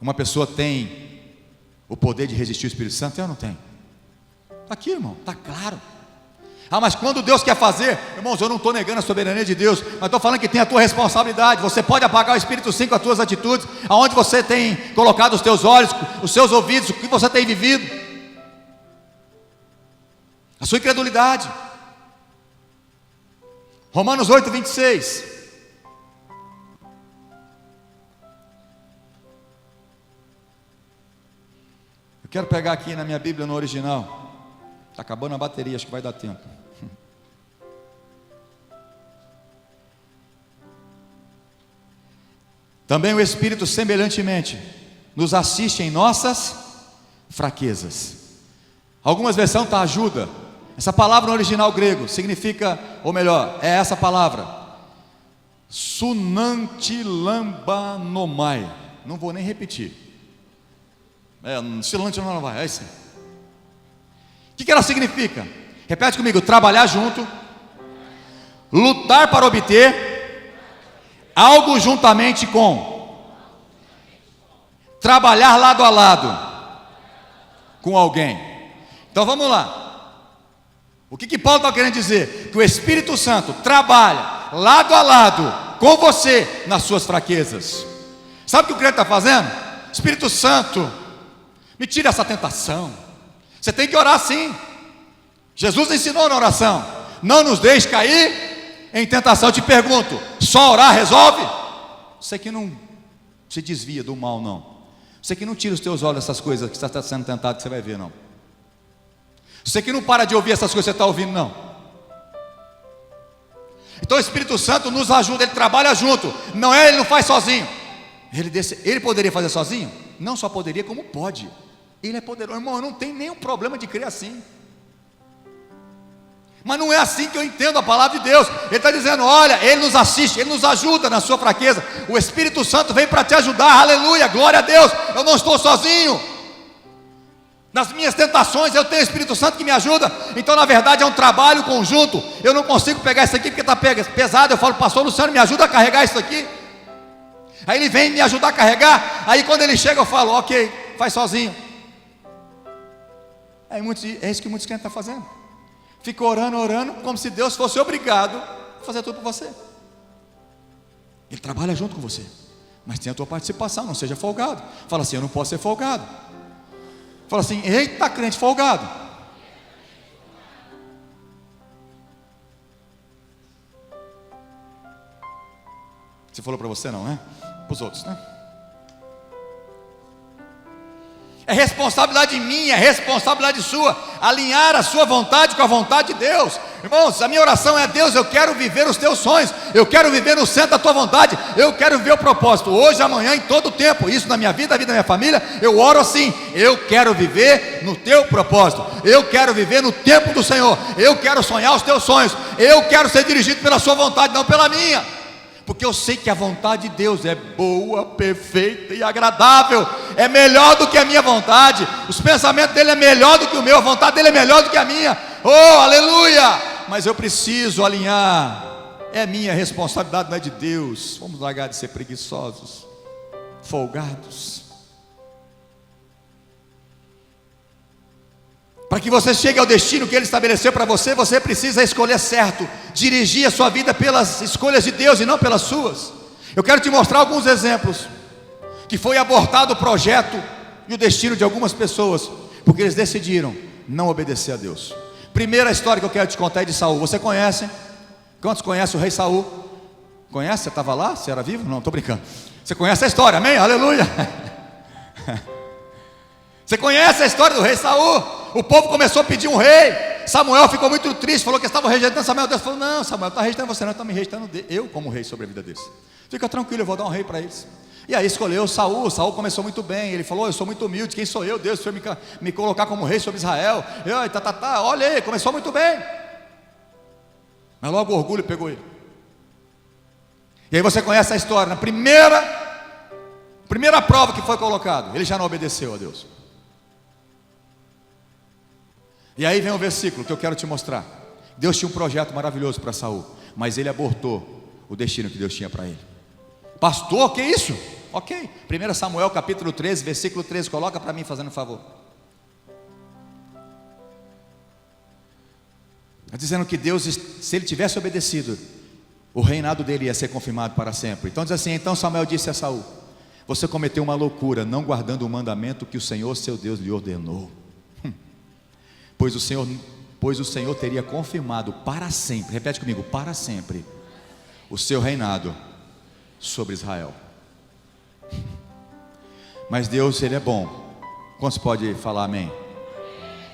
Speaker 1: Uma pessoa tem o poder de resistir ao Espírito Santo? Eu não tenho. Está aqui, irmão, está claro. Mas quando Deus quer fazer, irmãos, eu não estou negando a soberania de Deus, mas estou falando que tem a tua responsabilidade. Você pode apagar o Espírito Santo com as tuas atitudes, aonde você tem colocado os teus olhos, os seus ouvidos, o que você tem vivido, a sua incredulidade. Romanos 8:26. Eu quero pegar aqui na minha Bíblia no original. Está acabando a bateria, acho que vai dar tempo. Também o Espírito semelhantemente nos assiste em nossas fraquezas. Algumas versões está ajuda. Essa palavra no original grego significa, ou melhor, é essa palavra, sunantilambanomai. Não vou nem repetir. Sunantilambanomai, é isso. O que ela significa? Repete comigo: trabalhar junto, lutar para obter algo juntamente com, trabalhar lado a lado com alguém. Então vamos lá. O que Paulo está querendo dizer? Que o Espírito Santo trabalha lado a lado com você nas suas fraquezas. Sabe o que o crente está fazendo? Espírito Santo, me tira essa tentação. Você tem que orar sim. Jesus ensinou na oração: não nos deixe cair em tentação. Eu te pergunto, só orar resolve? Você que não se desvia do mal, não. Você que não tira os teus olhos dessas coisas que você está sendo tentado, que você vai ver, não. Você que não para de ouvir essas coisas que você está ouvindo, não. Então o Espírito Santo nos ajuda, Ele trabalha junto. Não é, Ele não faz sozinho. Ele poderia fazer sozinho? Não só poderia, como pode. Ele é poderoso. Irmão, eu não tenho nenhum problema de crer assim. Mas não é assim que eu entendo a palavra de Deus. Ele está dizendo: olha, Ele nos assiste, Ele nos ajuda na sua fraqueza. O Espírito Santo vem para te ajudar. Aleluia, glória a Deus. Eu não estou sozinho. Nas minhas tentações eu tenho o Espírito Santo que me ajuda. Então na verdade é um trabalho conjunto. Eu não consigo pegar isso aqui porque está pesado. Eu falo: pastor Luciano, me ajuda a carregar isso aqui. Aí ele vem me ajudar a carregar. Aí quando ele chega eu falo: ok, faz sozinho. É isso que muitos crentes estão fazendo. Fica orando, como se Deus fosse obrigado a fazer tudo por você. Ele trabalha junto com você, mas tem a tua participação. Não seja folgado. Fala assim: eu não posso ser folgado. Fala assim: eita, crente folgado. Você falou para você, não, né? Para os outros, né? É responsabilidade minha, é responsabilidade sua, alinhar a sua vontade com a vontade de Deus. Irmãos, a minha oração é: Deus, eu quero viver os teus sonhos, eu quero viver no centro da tua vontade, eu quero viver o propósito, hoje, amanhã, em todo o tempo. Isso na minha vida, na vida da minha família, eu oro assim: eu quero viver no teu propósito, eu quero viver no tempo do Senhor, eu quero sonhar os teus sonhos, eu quero ser dirigido pela sua vontade, não pela minha. Porque eu sei que a vontade de Deus é boa, perfeita e agradável. É melhor do que a minha vontade. Os pensamentos dele é melhor do que o meu. A vontade dele é melhor do que a minha. Oh, aleluia! Mas eu preciso alinhar. É minha responsabilidade, não é de Deus. Vamos largar de ser preguiçosos, folgados. Para que você chegue ao destino que Ele estabeleceu para você, você precisa escolher certo, dirigir a sua vida pelas escolhas de Deus e não pelas suas. Eu quero te mostrar alguns exemplos que foi abortado o projeto e o destino de algumas pessoas, porque eles decidiram não obedecer a Deus. Primeira história que eu quero te contar é de Saul. Você conhece? Quantos conhecem o rei Saul? Conhece? Você estava lá? Você era vivo? Não, estou brincando. Você conhece a história, amém? Aleluia. Você conhece a história do rei Saul? O povo começou a pedir um rei. Samuel ficou muito triste, falou que estava rejeitando Samuel. Deus falou: não, Samuel, está rejeitando você, não, está me rejeitando eu como rei sobre a vida deles. Fica tranquilo, eu vou dar um rei para eles. E aí escolheu Saul. Saul começou muito bem. Ele falou: eu sou muito humilde, quem sou eu? Deus foi me colocar como rei sobre Israel. Olha aí, começou muito bem. Mas logo o orgulho pegou ele. E aí você conhece a história. Na primeira prova que foi colocado, ele já não obedeceu a Deus. E aí vem o versículo que eu quero te mostrar. Deus tinha um projeto maravilhoso para Saul, mas ele abortou o destino que Deus tinha para ele. Pastor, que isso? Ok, 1 Samuel capítulo 13, versículo 13, coloca para mim fazendo um favor. Está dizendo que Deus, se ele tivesse obedecido, o reinado dele ia ser confirmado para sempre. Então diz assim: então Samuel disse a Saul: você cometeu uma loucura, não guardando o mandamento que o Senhor seu Deus lhe ordenou. Pois o Senhor teria confirmado para sempre, repete comigo, para sempre, o seu reinado sobre Israel. Mas Deus, Ele é bom. Quantos pode falar amém?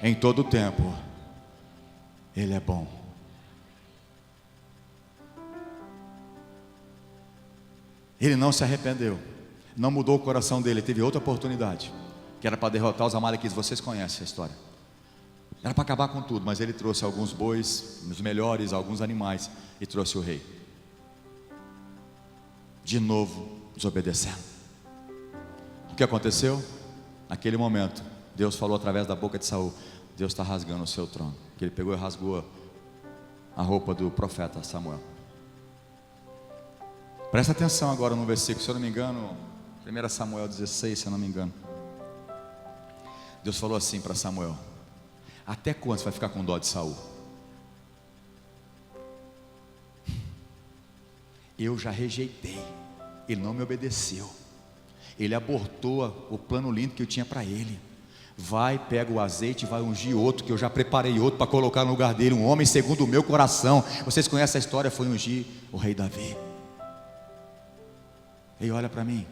Speaker 1: Em todo o tempo, Ele é bom. Ele não se arrependeu, não mudou o coração dele, teve outra oportunidade, que era para derrotar os amalequitas. Vocês conhecem a história. Era para acabar com tudo, mas ele trouxe alguns bois, os melhores, alguns animais, e trouxe o rei. De novo, desobedecendo. O que aconteceu? Naquele momento, Deus falou através da boca de Saul: Deus está rasgando o seu trono. Que ele pegou e rasgou a roupa do profeta Samuel. Presta atenção agora no versículo, se eu não me engano, 1 Samuel 16, se eu não me engano. Deus falou assim para Samuel: até quando você vai ficar com dó de Saul? Eu já rejeitei, ele não me obedeceu, ele abortou o plano lindo que eu tinha para ele. Vai, pega o azeite e vai ungir outro, que eu já preparei outro para colocar no lugar dele, um homem segundo o meu coração. Vocês conhecem a história, foi ungir o rei Davi. Ei, olha para mim,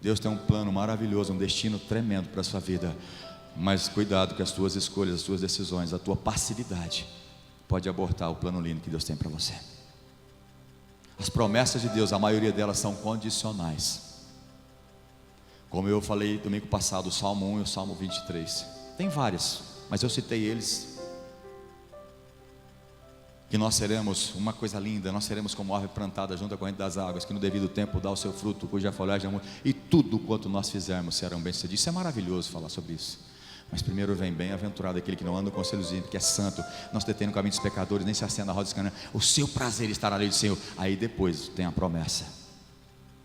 Speaker 1: Deus tem um plano maravilhoso, um destino tremendo para a sua vida. Mas cuidado com as tuas escolhas, as tuas decisões, a tua passividade pode abortar o plano lindo que Deus tem para você. As promessas de Deus, a maioria delas são condicionais. Como eu falei domingo passado, o Salmo 1 e o Salmo 23. Tem vários, mas eu citei eles. Que nós seremos uma coisa linda, nós seremos como árvore plantada junto à corrente das águas, que no devido tempo dá o seu fruto, cuja folhagem é muito, e tudo quanto nós fizermos serão bem-sucedidos. Isso é maravilhoso falar sobre isso. Mas primeiro vem bem-aventurado aquele que não anda com conselhos ímpios, que é santo, não se detém no caminho dos pecadores, nem se assenta na roda dos canais. O seu prazer está na lei do Senhor. Aí depois tem a promessa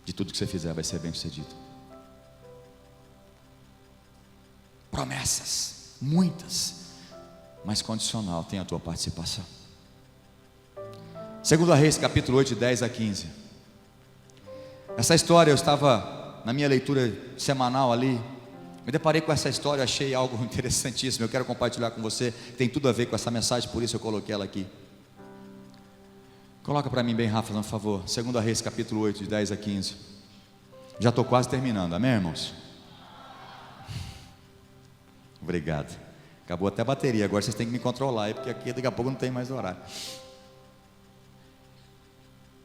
Speaker 1: de tudo que você fizer vai ser bem-sucedido. Promessas, muitas, mas condicional, tem a tua participação. 2 Reis, capítulo 8, 10 a 15. Essa história, eu estava na minha leitura semanal ali, me deparei com essa história, achei algo interessantíssimo. Eu quero compartilhar com você, tem tudo a ver com essa mensagem, por isso eu coloquei ela aqui. Coloca para mim bem, Rafa, por favor. 2 Reis, capítulo 8, de 10 a 15. Já estou quase terminando, amém, irmãos? Obrigado. Acabou até a bateria, agora vocês têm que me controlar, porque aqui daqui a pouco não tem mais horário.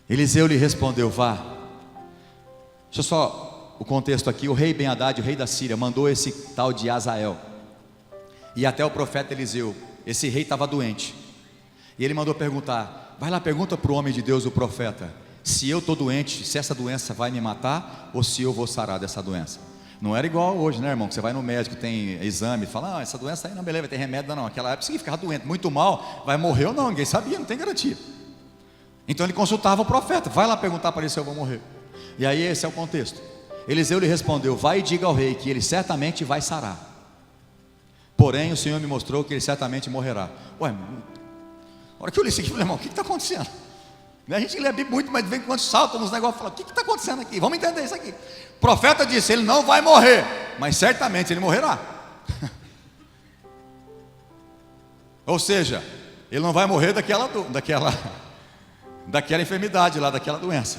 Speaker 1: Eliseu lhe respondeu: vá. Deixa eu só o contexto aqui. O rei Ben-Hadad, o rei da Síria, mandou esse tal de Azael e até o profeta Eliseu. Esse rei estava doente, e ele mandou perguntar: vai lá, pergunta para o homem de Deus, o profeta, se eu estou doente, se essa doença vai me matar, ou se eu vou sarar dessa doença. Não era igual hoje, né, irmão, que você vai no médico, tem exame, fala: essa doença aí não, beleza, vai ter remédio. Não, aquela época você ficava doente, muito mal, vai morrer ou não, ninguém sabia, não tem garantia. Então ele consultava o profeta: vai lá perguntar para ele se eu vou morrer. E aí esse é o contexto. Eliseu lhe respondeu: vai e diga ao rei que ele certamente vai sarar, porém o Senhor me mostrou que ele certamente morrerá. Ué, a hora que eu li isso aqui, eu falei: irmão, o que está acontecendo? A gente lê a Bíblia muito, mas vem quando salta nos negócios, fala: o que está acontecendo aqui? Vamos entender isso aqui. O profeta disse: ele não vai morrer, mas certamente ele morrerá. Ou seja, ele não vai morrer daquela enfermidade lá, daquela doença,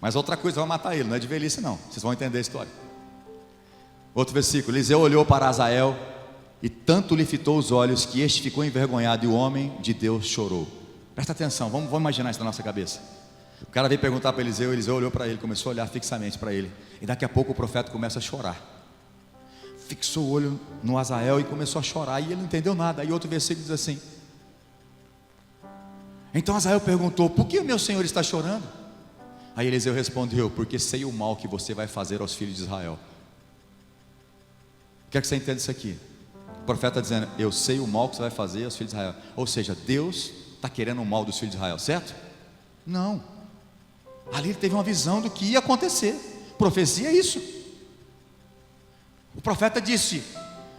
Speaker 1: mas outra coisa vai matar ele, não é de velhice não. Vocês vão entender a história. Outro versículo: Eliseu olhou para Azael e tanto lhe fitou os olhos que este ficou envergonhado, e o homem de Deus chorou. Presta atenção, vamos imaginar isso na nossa cabeça. O cara veio perguntar para Eliseu, Eliseu olhou para ele, começou a olhar fixamente para ele, e daqui a pouco o profeta começa a chorar. Fixou o olho no Azael e começou a chorar, e ele não entendeu nada. Aí outro versículo diz assim: então Azael perguntou: por que o meu senhor está chorando? Aí Eliseu respondeu: porque sei o mal que você vai fazer aos filhos de Israel. Quer que você entenda isso aqui? O profeta está dizendo: eu sei o mal que você vai fazer aos filhos de Israel. Ou seja, Deus está querendo o mal dos filhos de Israel, certo? Não. Ali ele teve uma visão do que ia acontecer. Profecia é isso. O profeta disse,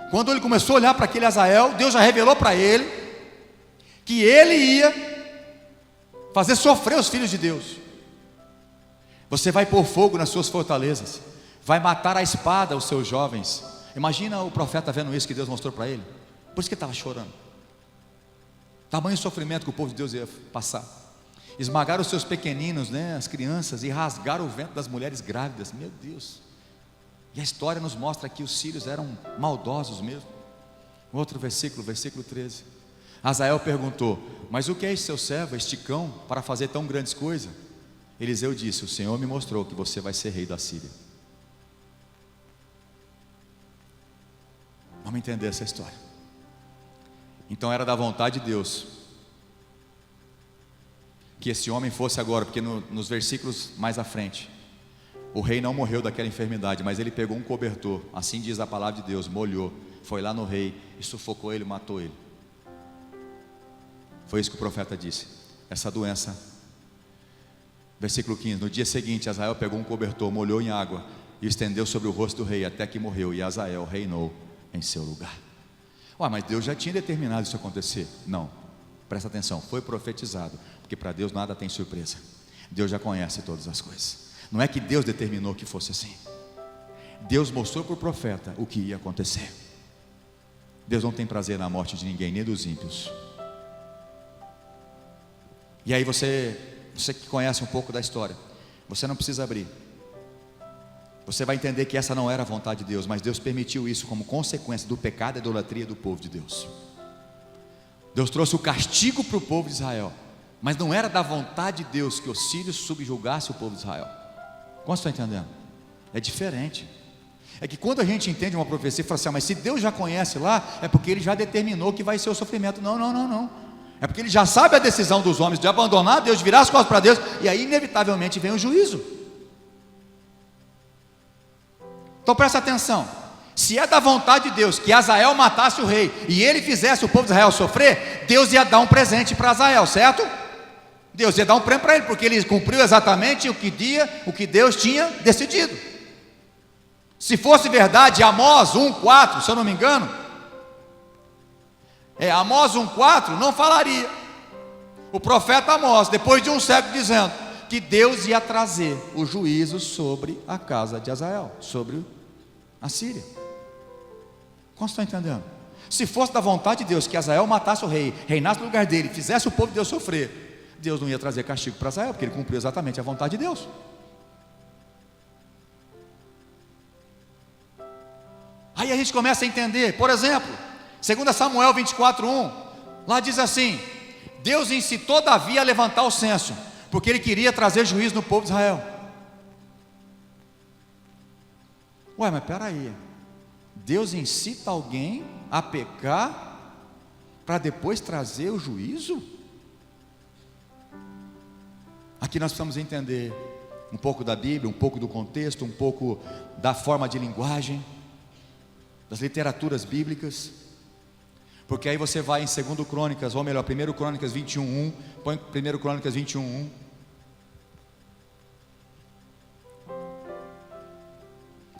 Speaker 1: quando ele começou a olhar para aquele Azael, Deus já revelou para ele que ele ia fazer sofrer os filhos de Deus. Você vai pôr fogo nas suas fortalezas, vai matar a espada os seus jovens. Imagina o profeta vendo isso que Deus mostrou para ele. Por isso que ele estava chorando. Tamanho sofrimento que o povo de Deus ia passar. Esmagar os seus pequeninos, né, as crianças, e rasgar o ventre das mulheres grávidas. Meu Deus. E a história nos mostra que os sírios eram maldosos mesmo. Outro versículo, versículo 13. Azael perguntou: mas o que é esse seu servo, este cão, para fazer tão grandes coisas? Eliseu disse: o Senhor me mostrou que você vai ser rei da Síria. Vamos entender essa história. Então era da vontade de Deus que esse homem fosse agora, porque nos versículos mais à frente, o rei não morreu daquela enfermidade, mas ele pegou um cobertor, assim diz a palavra de Deus, molhou, foi lá no rei e sufocou ele, matou ele. Foi isso que o profeta disse. Essa doença, versículo 15: no dia seguinte, Azael pegou um cobertor, molhou em água e estendeu sobre o rosto do rei, até que morreu, e Azael reinou em seu lugar. Mas Deus já tinha determinado isso acontecer? Não, presta atenção, foi profetizado, porque para Deus nada tem surpresa. Deus já conhece todas as coisas. Não é que Deus determinou que fosse assim. Deus mostrou para o profeta o que ia acontecer. Deus não tem prazer na morte de ninguém, nem dos ímpios. E aí você que conhece um pouco da história, você não precisa abrir. Você vai entender que essa não era a vontade de Deus, mas Deus permitiu isso como consequência do pecado e da idolatria do povo de Deus. Deus trouxe o castigo para o povo de Israel, mas não era da vontade de Deus que os sírios subjugassem o povo de Israel. Como você está entendendo? É diferente. É que quando a gente entende uma profecia e fala assim: mas se Deus já conhece lá, é porque Ele já determinou que vai ser o sofrimento. Não. É porque Ele já sabe a decisão dos homens de abandonar Deus, de virar as costas para Deus, e aí inevitavelmente vem o juízo. Então presta atenção: se é da vontade de Deus que Azael matasse o rei e ele fizesse o povo de Israel sofrer, Deus ia dar um presente para Azael, certo? Deus ia dar um prêmio para ele, porque ele cumpriu exatamente o que Deus tinha decidido. Se fosse verdade, Amós 1,4, se eu não me engano, Amós 1,4 não falaria. O profeta Amós, depois de um século, dizendo que Deus ia trazer o juízo sobre a casa de Azael, sobre a Síria. Como você está entendendo? Se fosse da vontade de Deus que Azael matasse o rei, reinasse no lugar dele, fizesse o povo de Deus sofrer, Deus não ia trazer castigo para Azael, porque ele cumpriu exatamente a vontade de Deus. Aí a gente começa a entender, por exemplo, 2 Samuel 24:1, lá diz assim: Deus incitou Davi a levantar o censo, porque ele queria trazer juízo no povo de Israel. Mas espera aí, Deus incita alguém a pecar para depois trazer o juízo? Aqui nós precisamos entender um pouco da Bíblia, um pouco do contexto, um pouco da forma de linguagem, das literaturas bíblicas, porque aí você vai em 2 Crônicas, ou melhor, 1 Crônicas 21:1, põe 1 Crônicas 21:1.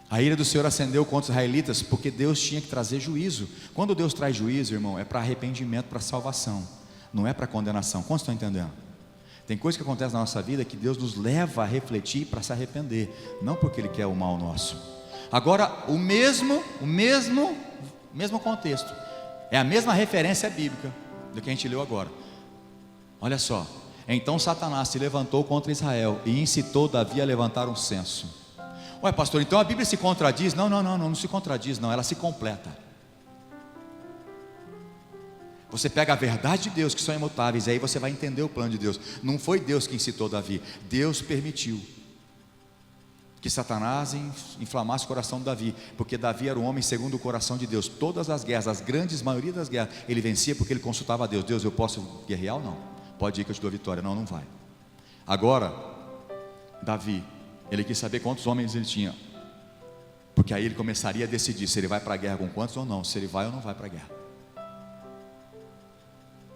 Speaker 1: A ira do Senhor acendeu contra os israelitas, porque Deus tinha que trazer juízo. Quando Deus traz juízo, irmão, é para arrependimento, para salvação, não é para condenação. Como estão entendendo? Tem coisa que acontece na nossa vida que Deus nos leva a refletir para se arrepender, não porque Ele quer o mal nosso. Agora, o mesmo contexto, é a mesma referência bíblica do que a gente leu agora. Olha só: então Satanás se levantou contra Israel e incitou Davi a levantar um censo. Pastor, então a Bíblia se contradiz? Não se contradiz, não, ela se completa. Você pega a verdade de Deus, que são imutáveis, e aí você vai entender o plano de Deus. Não foi Deus que incitou Davi, Deus permitiu que Satanás inflamasse o coração de Davi, porque Davi era um homem segundo o coração de Deus. Todas as guerras, as grandes maioria das guerras, ele vencia porque ele consultava a Deus. Deus, eu posso guerrear ou não? Pode ir que eu te dou vitória. Não vai. Agora, Davi, ele quis saber quantos homens ele tinha, porque aí ele começaria a decidir se ele vai para a guerra com quantos ou não, se ele vai ou não vai para a guerra.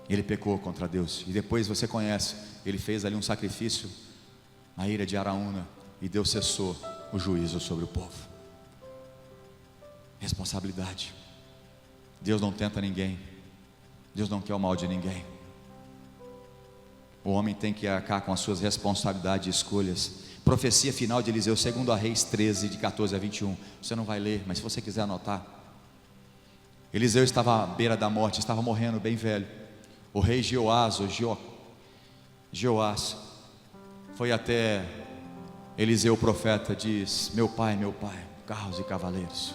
Speaker 1: Ele pecou contra Deus, e depois você conhece, ele fez ali um sacrifício na ira de Araúna, e Deus cessou o juízo sobre o povo. Responsabilidade. Deus não tenta ninguém, Deus não quer o mal de ninguém. O homem tem que arcar com as suas responsabilidades e escolhas. Profecia final de Eliseu, 2 Reis 13, de 14 a 21. Você não vai ler, mas se você quiser anotar. Eliseu estava à beira da morte, estava morrendo bem velho. O rei Jeoás foi até Eliseu o profeta, diz: meu pai, carros e cavaleiros.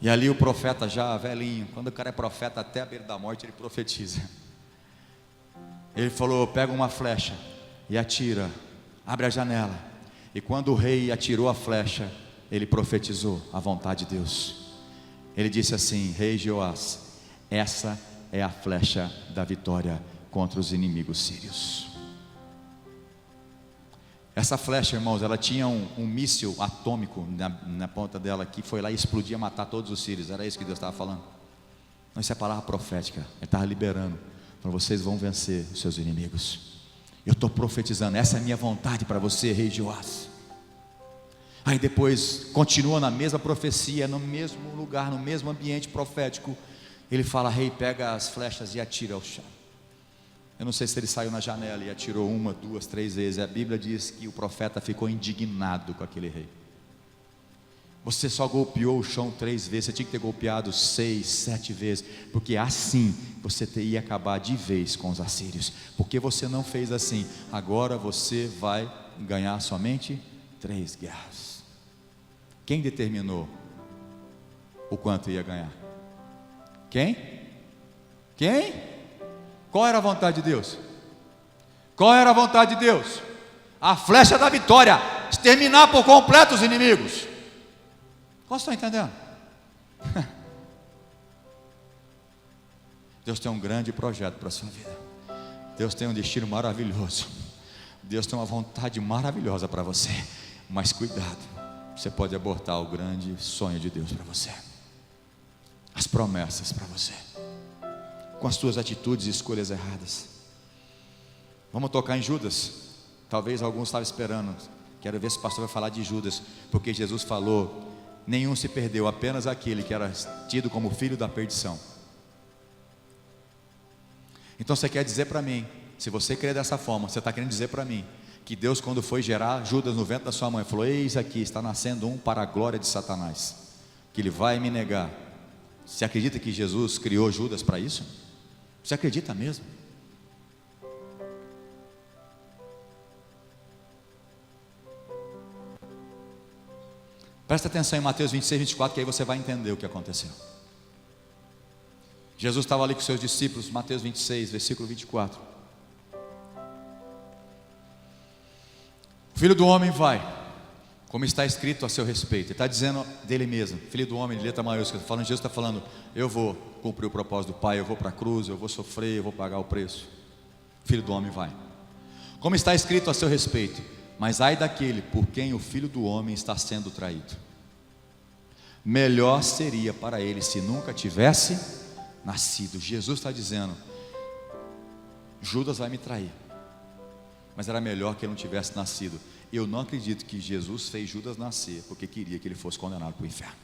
Speaker 1: E ali o profeta já velhinho, quando o cara é profeta até a beira da morte, ele profetiza. Ele falou: pega uma flecha e atira, abre a janela. E quando o rei atirou a flecha, ele profetizou a vontade de Deus. Ele disse assim: rei Jeoás, essa é a flecha da vitória contra os inimigos sírios. Essa flecha, irmãos, ela tinha um míssil atômico na ponta dela, que foi lá e explodia, matar todos os sírios. Era isso que Deus estava falando. Não, isso é a palavra profética. Ele estava liberando: para vocês vão vencer os seus inimigos. Eu estou profetizando, essa é a minha vontade para você, rei Jeoás. Aí depois continua na mesma profecia, no mesmo lugar, no mesmo ambiente profético. Ele fala: rei, pega as flechas e atira ao chão. Eu não sei se ele saiu na janela e atirou 1, 2, 3 vezes. A Bíblia diz que o profeta ficou indignado com aquele rei. Você só golpeou o chão 3 vezes, você tinha que ter golpeado 6, 7 vezes, porque assim você ia acabar de vez com os assírios. Porque você não fez assim? Agora você vai ganhar somente 3 guerras. Quem determinou o quanto ia ganhar? Quem? Qual era a vontade de Deus? Qual era a vontade de Deus? A flecha da vitória, exterminar por completo os inimigos. Qual você está entendendo? Deus tem um grande projeto para a sua vida. Deus tem um destino maravilhoso. Deus tem uma vontade maravilhosa para você. Mas cuidado, você pode abortar o grande sonho de Deus para você, as promessas para você, com as suas atitudes e escolhas erradas. Vamos tocar em Judas. Talvez alguns estavam esperando. Quero ver se o pastor vai falar de Judas, porque Jesus falou: nenhum se perdeu, apenas aquele que era tido como filho da perdição. Então você quer dizer para mim, se você crê dessa forma, você está querendo dizer para mim que Deus, quando foi gerar Judas no ventre da sua mãe, falou: eis aqui, está nascendo um para a glória de Satanás, que ele vai me negar. Você acredita que Jesus criou Judas para isso? Você acredita mesmo? Presta atenção em Mateus 26, 24, que aí você vai entender o que aconteceu. Jesus estava ali com seus discípulos, Mateus 26, versículo 24. O Filho do homem vai, como está escrito a seu respeito. Ele está dizendo dele mesmo, Filho do homem, de letra maiúscula. Jesus está falando: eu vou cumprir o propósito do Pai, eu vou para a cruz, eu vou sofrer, eu vou pagar o preço. Filho do homem vai, como está escrito a seu respeito. Mas ai daquele por quem o Filho do homem está sendo traído. Melhor seria para ele se nunca tivesse nascido. Jesus está dizendo: Judas vai me trair, mas era melhor que ele não tivesse nascido. Eu não acredito que Jesus fez Judas nascer porque queria que ele fosse condenado para o inferno.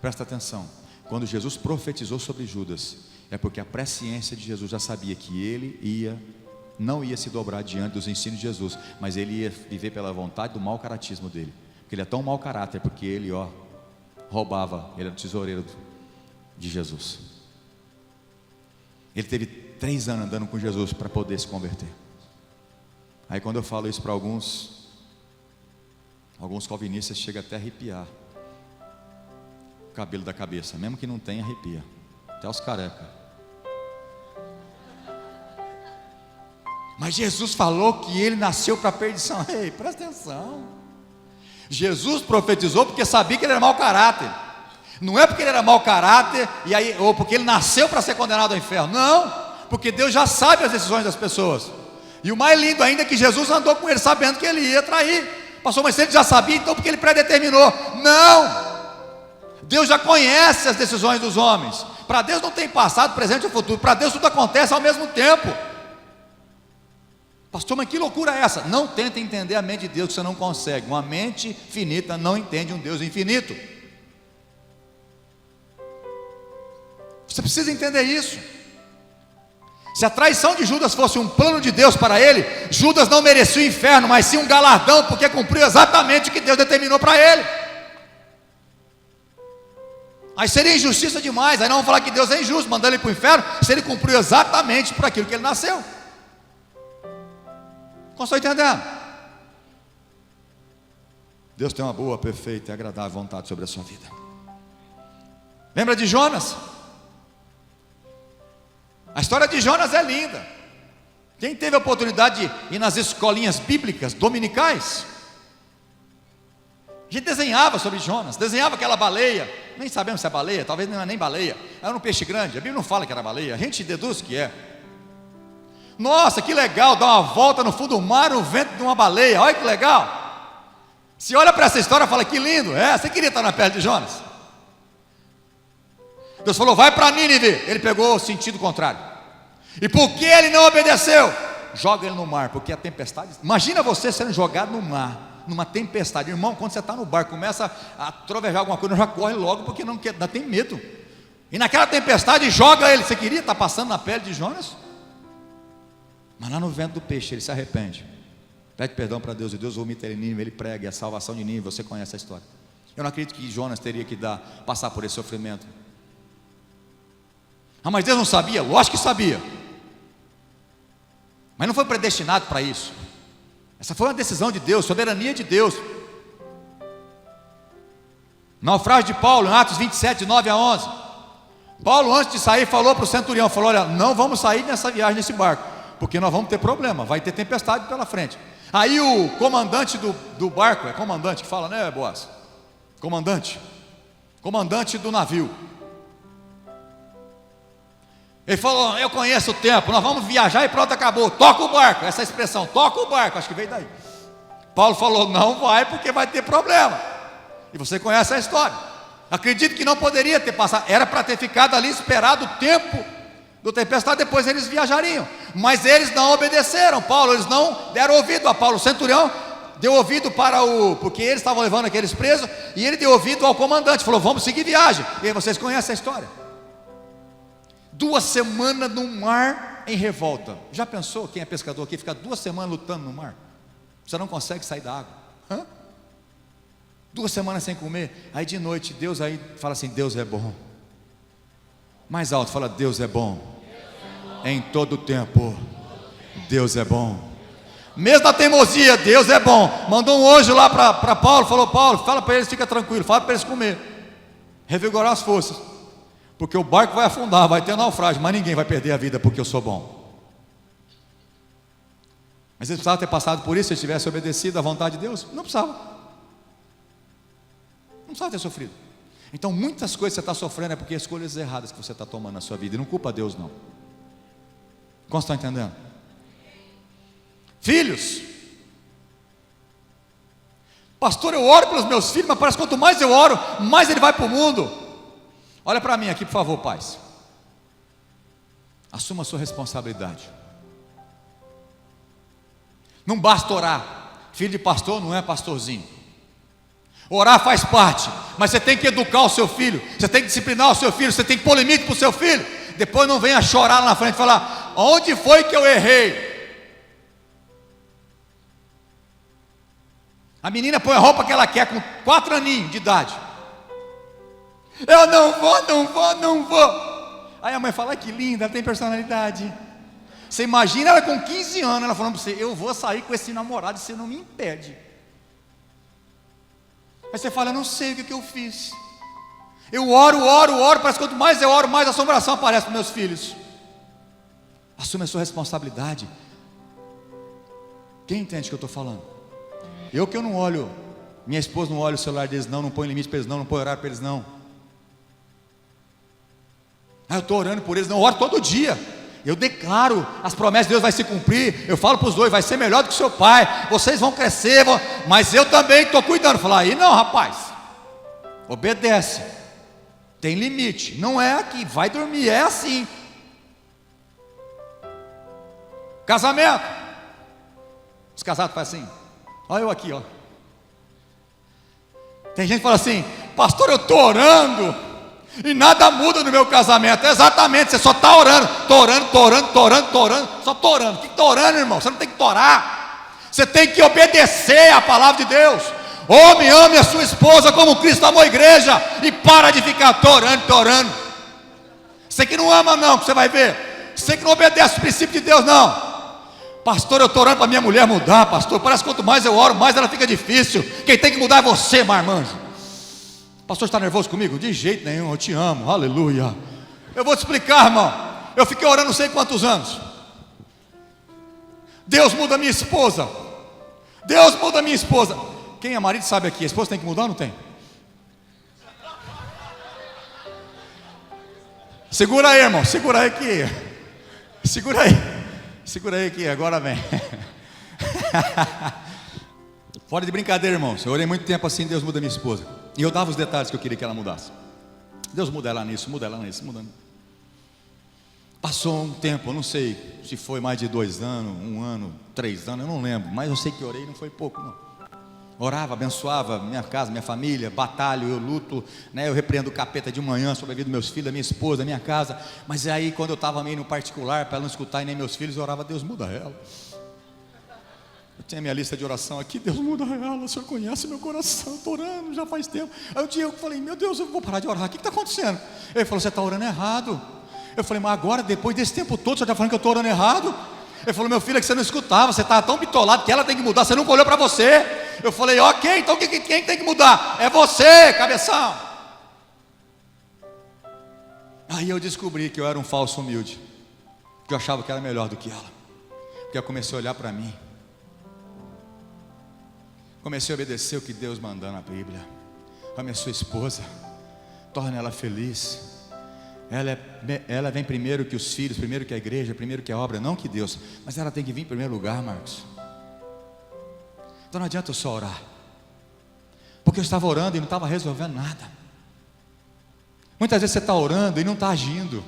Speaker 1: Presta atenção, quando Jesus profetizou sobre Judas, é porque a presciência de Jesus já sabia que ele não ia se dobrar diante dos ensinos de Jesus, mas ele ia viver pela vontade do mau caratismo dele. Porque ele é tão mau caráter, porque ele roubava, ele era o tesoureiro de Jesus. Ele teve 3 anos andando com Jesus para poder se converter. Aí quando eu falo isso para alguns calvinistas, chega até a arrepiar o cabelo da cabeça, mesmo que não tenha, arrepia, até os carecas. Mas Jesus falou que ele nasceu para a perdição. Ei, presta atenção. Jesus profetizou porque sabia que ele era mau caráter. Não é porque ele era mau caráter ou porque ele nasceu para ser condenado ao inferno. Não, porque Deus já sabe as decisões das pessoas. E o mais lindo ainda é que Jesus andou com ele sabendo que ele ia trair. Pastor, mas se ele já sabia, então porque ele predeterminou? Não, Deus já conhece as decisões dos homens. Para Deus não tem passado, presente ou futuro. Para Deus tudo acontece ao mesmo tempo. Pastor, mas que loucura é essa? Não tenta entender a mente de Deus, que você não consegue. Uma mente finita não entende um Deus infinito. Você precisa entender isso. Se a traição de Judas fosse um plano de Deus para ele, Judas não merecia o inferno, mas sim um galardão, porque cumpriu exatamente o que Deus determinou para ele. Aí seria injustiça demais. Aí não vamos falar que Deus é injusto, mandando ele para o inferno, se ele cumpriu exatamente por aquilo que ele nasceu. Como estou entendendo? Deus tem uma boa, perfeita e agradável vontade sobre a sua vida. Lembra de Jonas? A história de Jonas é linda. Quem teve a oportunidade de ir nas escolinhas bíblicas dominicais, a gente desenhava sobre Jonas, desenhava aquela baleia, nem sabemos se é baleia, talvez não é nem baleia, era um peixe grande, a Bíblia não fala que era baleia, a gente deduz que é. Nossa, que legal, dar uma volta no fundo do mar, no vento de uma baleia, olha que legal. Se olha para essa história e fala, que lindo, você queria estar na pele de Jonas. Deus falou, vai para Nínive, ele pegou o sentido contrário. E por que ele não obedeceu? Joga ele no mar, porque a tempestade, imagina você sendo jogado no mar, numa tempestade, irmão, quando você está no barco, começa a trovejar alguma coisa, já corre logo, porque não tem medo. E naquela tempestade, joga ele, você queria estar passando na pele de Jonas? Mas lá no vento do peixe, ele se arrepende, pede perdão para Deus, e Deus vomita ele em Nínive, ele prega, e a salvação de Nínive, você conhece a história. Eu não acredito que Jonas teria que passar por esse sofrimento. Mas Deus não sabia? Lógico que sabia, mas não foi predestinado para isso. Essa foi uma decisão de Deus, soberania de Deus. Naufrágio de Paulo, em Atos 27, 9 a 11. Paulo, antes de sair, falou para o centurião, falou, olha, não vamos sair nessa viagem, nesse barco, porque nós vamos ter problema, vai ter tempestade pela frente. Aí o comandante do barco, é comandante que fala, né, Boaz? Comandante do navio, ele falou, eu conheço o tempo, nós vamos viajar e pronto, acabou, toca o barco, essa expressão, toca o barco, acho que veio daí. Paulo falou, não vai, porque vai ter problema, e você conhece a história. Acredito que não poderia ter passado, era para ter ficado ali, esperado o tempo do tempestade, depois eles viajariam, mas eles não obedeceram Paulo, eles não deram ouvido a Paulo. O centurião deu ouvido porque eles estavam levando aqueles presos, e ele deu ouvido ao comandante, falou, vamos seguir viagem, e aí vocês conhecem a história. 2 semanas no mar em revolta. Já pensou, quem é pescador aqui, ficar 2 semanas lutando no mar? Você não consegue sair da água. 2 semanas sem comer. Aí de noite, Deus aí fala assim, Deus é bom. Mais alto, fala, Deus é bom. Em todo tempo, Deus é bom. Mesmo na teimosia, Deus é bom. Mandou um anjo lá para Paulo, falou, Paulo, fala para eles, fica tranquilo, fala para eles comer, revigorar as forças, porque o barco vai afundar, vai ter naufrágio, mas ninguém vai perder a vida, porque eu sou bom. Mas eles precisavam ter passado por isso, se eles tivessem obedecido à vontade de Deus? Não precisava. Não precisava ter sofrido. Então muitas coisas que você está sofrendo é porque escolhas erradas que você está tomando na sua vida, e não culpa Deus não. Como estão entendendo? Filhos, pastor, eu oro pelos meus filhos, mas parece que quanto mais eu oro, mais ele vai para o mundo. Olha para mim aqui, por favor, pais. Assuma a sua responsabilidade. Não basta orar. Filho de pastor não é pastorzinho. Orar faz parte, mas você tem que educar o seu filho, você tem que disciplinar o seu filho, você tem que pôr limite para o seu filho. Depois não venha chorar lá na frente e falar, onde foi que eu errei? A menina põe a roupa que ela quer com 4 aninhos de idade. Eu não vou. Aí a mãe fala, que linda, ela tem personalidade. Você imagina ela com 15 anos, ela falando para você, eu vou sair com esse namorado e você não me impede. Aí você fala, eu não sei o que eu fiz. Eu oro, parece que quanto mais eu oro, mais assombração aparece para meus filhos. Assume a sua responsabilidade. Quem entende o que eu estou falando? Eu que eu não olho, minha esposa não olha o celular deles não põe limite para eles não põe horário para eles não. Eu estou orando por eles, não, eu oro todo dia. Eu declaro, as promessas de Deus vai se cumprir. Eu falo para os dois, vai ser melhor do que seu pai. Vocês vão crescer, mas eu também estou cuidando. Falar, aí não, rapaz, obedece. Tem limite, não é aqui, vai dormir, é assim. Casamento. Os casados fazem assim. Olha eu aqui, ó. Tem gente que fala assim, pastor, eu estou orando e nada muda no meu casamento. Exatamente, você só está orando. Estou orando, só estou orando. O que está orando, irmão? Você não tem que orar. Você tem que obedecer à palavra de Deus. Homem, ame a sua esposa como Cristo amou a igreja. E para de ficar estou orando. Você que não ama não, que você vai ver. Você que não obedece o princípio de Deus não. Pastor, eu estou orando para minha mulher mudar, pastor. Parece que quanto mais eu oro, mais ela fica difícil. Quem tem que mudar é você, marmanjo. Pastor, está nervoso comigo? De jeito nenhum, eu te amo, aleluia. Eu vou te explicar, irmão. Eu fiquei orando não sei quantos anos. Deus muda minha esposa. Deus muda minha esposa. Quem é marido sabe aqui, a esposa tem que mudar ou não tem? Segura aí, irmão, segura aí que. Segura aí que agora vem. Fora de brincadeira, irmãos. Eu orei muito tempo assim, Deus muda minha esposa. E eu dava os detalhes que eu queria que ela mudasse. Deus muda ela nisso, muda ela nisso, muda. Passou um tempo, eu não sei se foi mais de 2 anos, 1 ano, 3 anos, eu não lembro. Mas eu sei que orei, não foi pouco não. Orava, abençoava minha casa, minha família, batalho, eu luto, né? Eu repreendo o capeta de manhã sobre a vida dos meus filhos, da minha esposa, da minha casa. Mas aí quando eu estava meio no particular, para ela não escutar e nem meus filhos, eu orava, Deus muda ela. Eu tinha minha lista de oração aqui, Deus muda ela, o Senhor conhece meu coração, estou orando já faz tempo. Aí um dia eu falei, meu Deus, eu vou parar de orar, o que está acontecendo? Ele falou, você está orando errado. Eu falei, mas agora, depois desse tempo todo, o senhor está falando que eu estou orando errado? Ele falou, meu filho, é que você não escutava, você estava tão bitolado que ela tem que mudar, você nunca olhou para você. Eu falei, ok, então quem tem que mudar? É você, cabeção. Aí eu descobri que eu era um falso humilde, que eu achava que era melhor do que ela, porque eu comecei a olhar para mim, comecei a obedecer o que Deus mandou na Bíblia. A minha sua esposa, torna ela feliz. Ela vem primeiro que os filhos, primeiro que a igreja, primeiro que a obra, não que Deus, mas ela tem que vir em primeiro lugar, Marcos. Então não adianta eu só orar, porque eu estava orando e não estava resolvendo nada. Muitas vezes você está orando e não está agindo.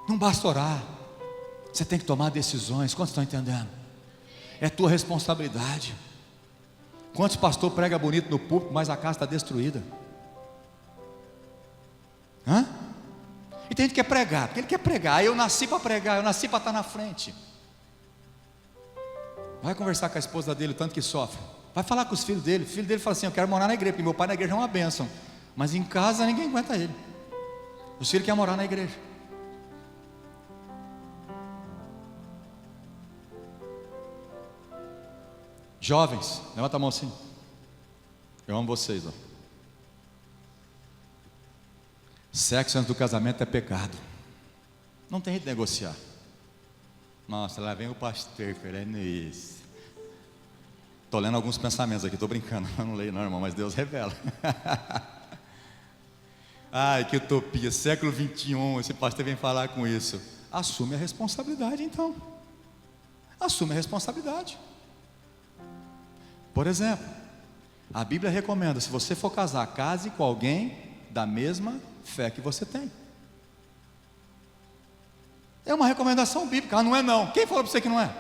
Speaker 1: Não basta orar, você tem que tomar decisões. Quantos estão entendendo? É tua responsabilidade. Quantos pastor prega bonito no púlpito, mas a casa está destruída? Hã? E tem gente que quer pregar, porque ele quer pregar. Aí eu nasci para pregar, eu nasci para estar na frente. Vai conversar com a esposa dele, o tanto que sofre. Vai falar com os filhos dele. O filho dele fala assim, eu quero morar na igreja, porque meu pai na igreja é uma bênção. Mas em casa ninguém aguenta ele. Os filhos querem morar na igreja. Jovens, levanta a mão assim. Eu amo vocês, ó. Sexo antes do casamento é pecado. Não tem jeito de negociar. Nossa, lá vem o pastor falando isso. Estou lendo alguns pensamentos aqui, estou brincando. Eu não leio não, irmão, mas Deus revela. Ai, que utopia, século 21, esse pastor vem falar com isso. Assume a responsabilidade então. Assume a responsabilidade. Por exemplo, a Bíblia recomenda, se você for casar, case com alguém da mesma fé que você tem. É uma recomendação bíblica, não é não. Quem falou para você que não é?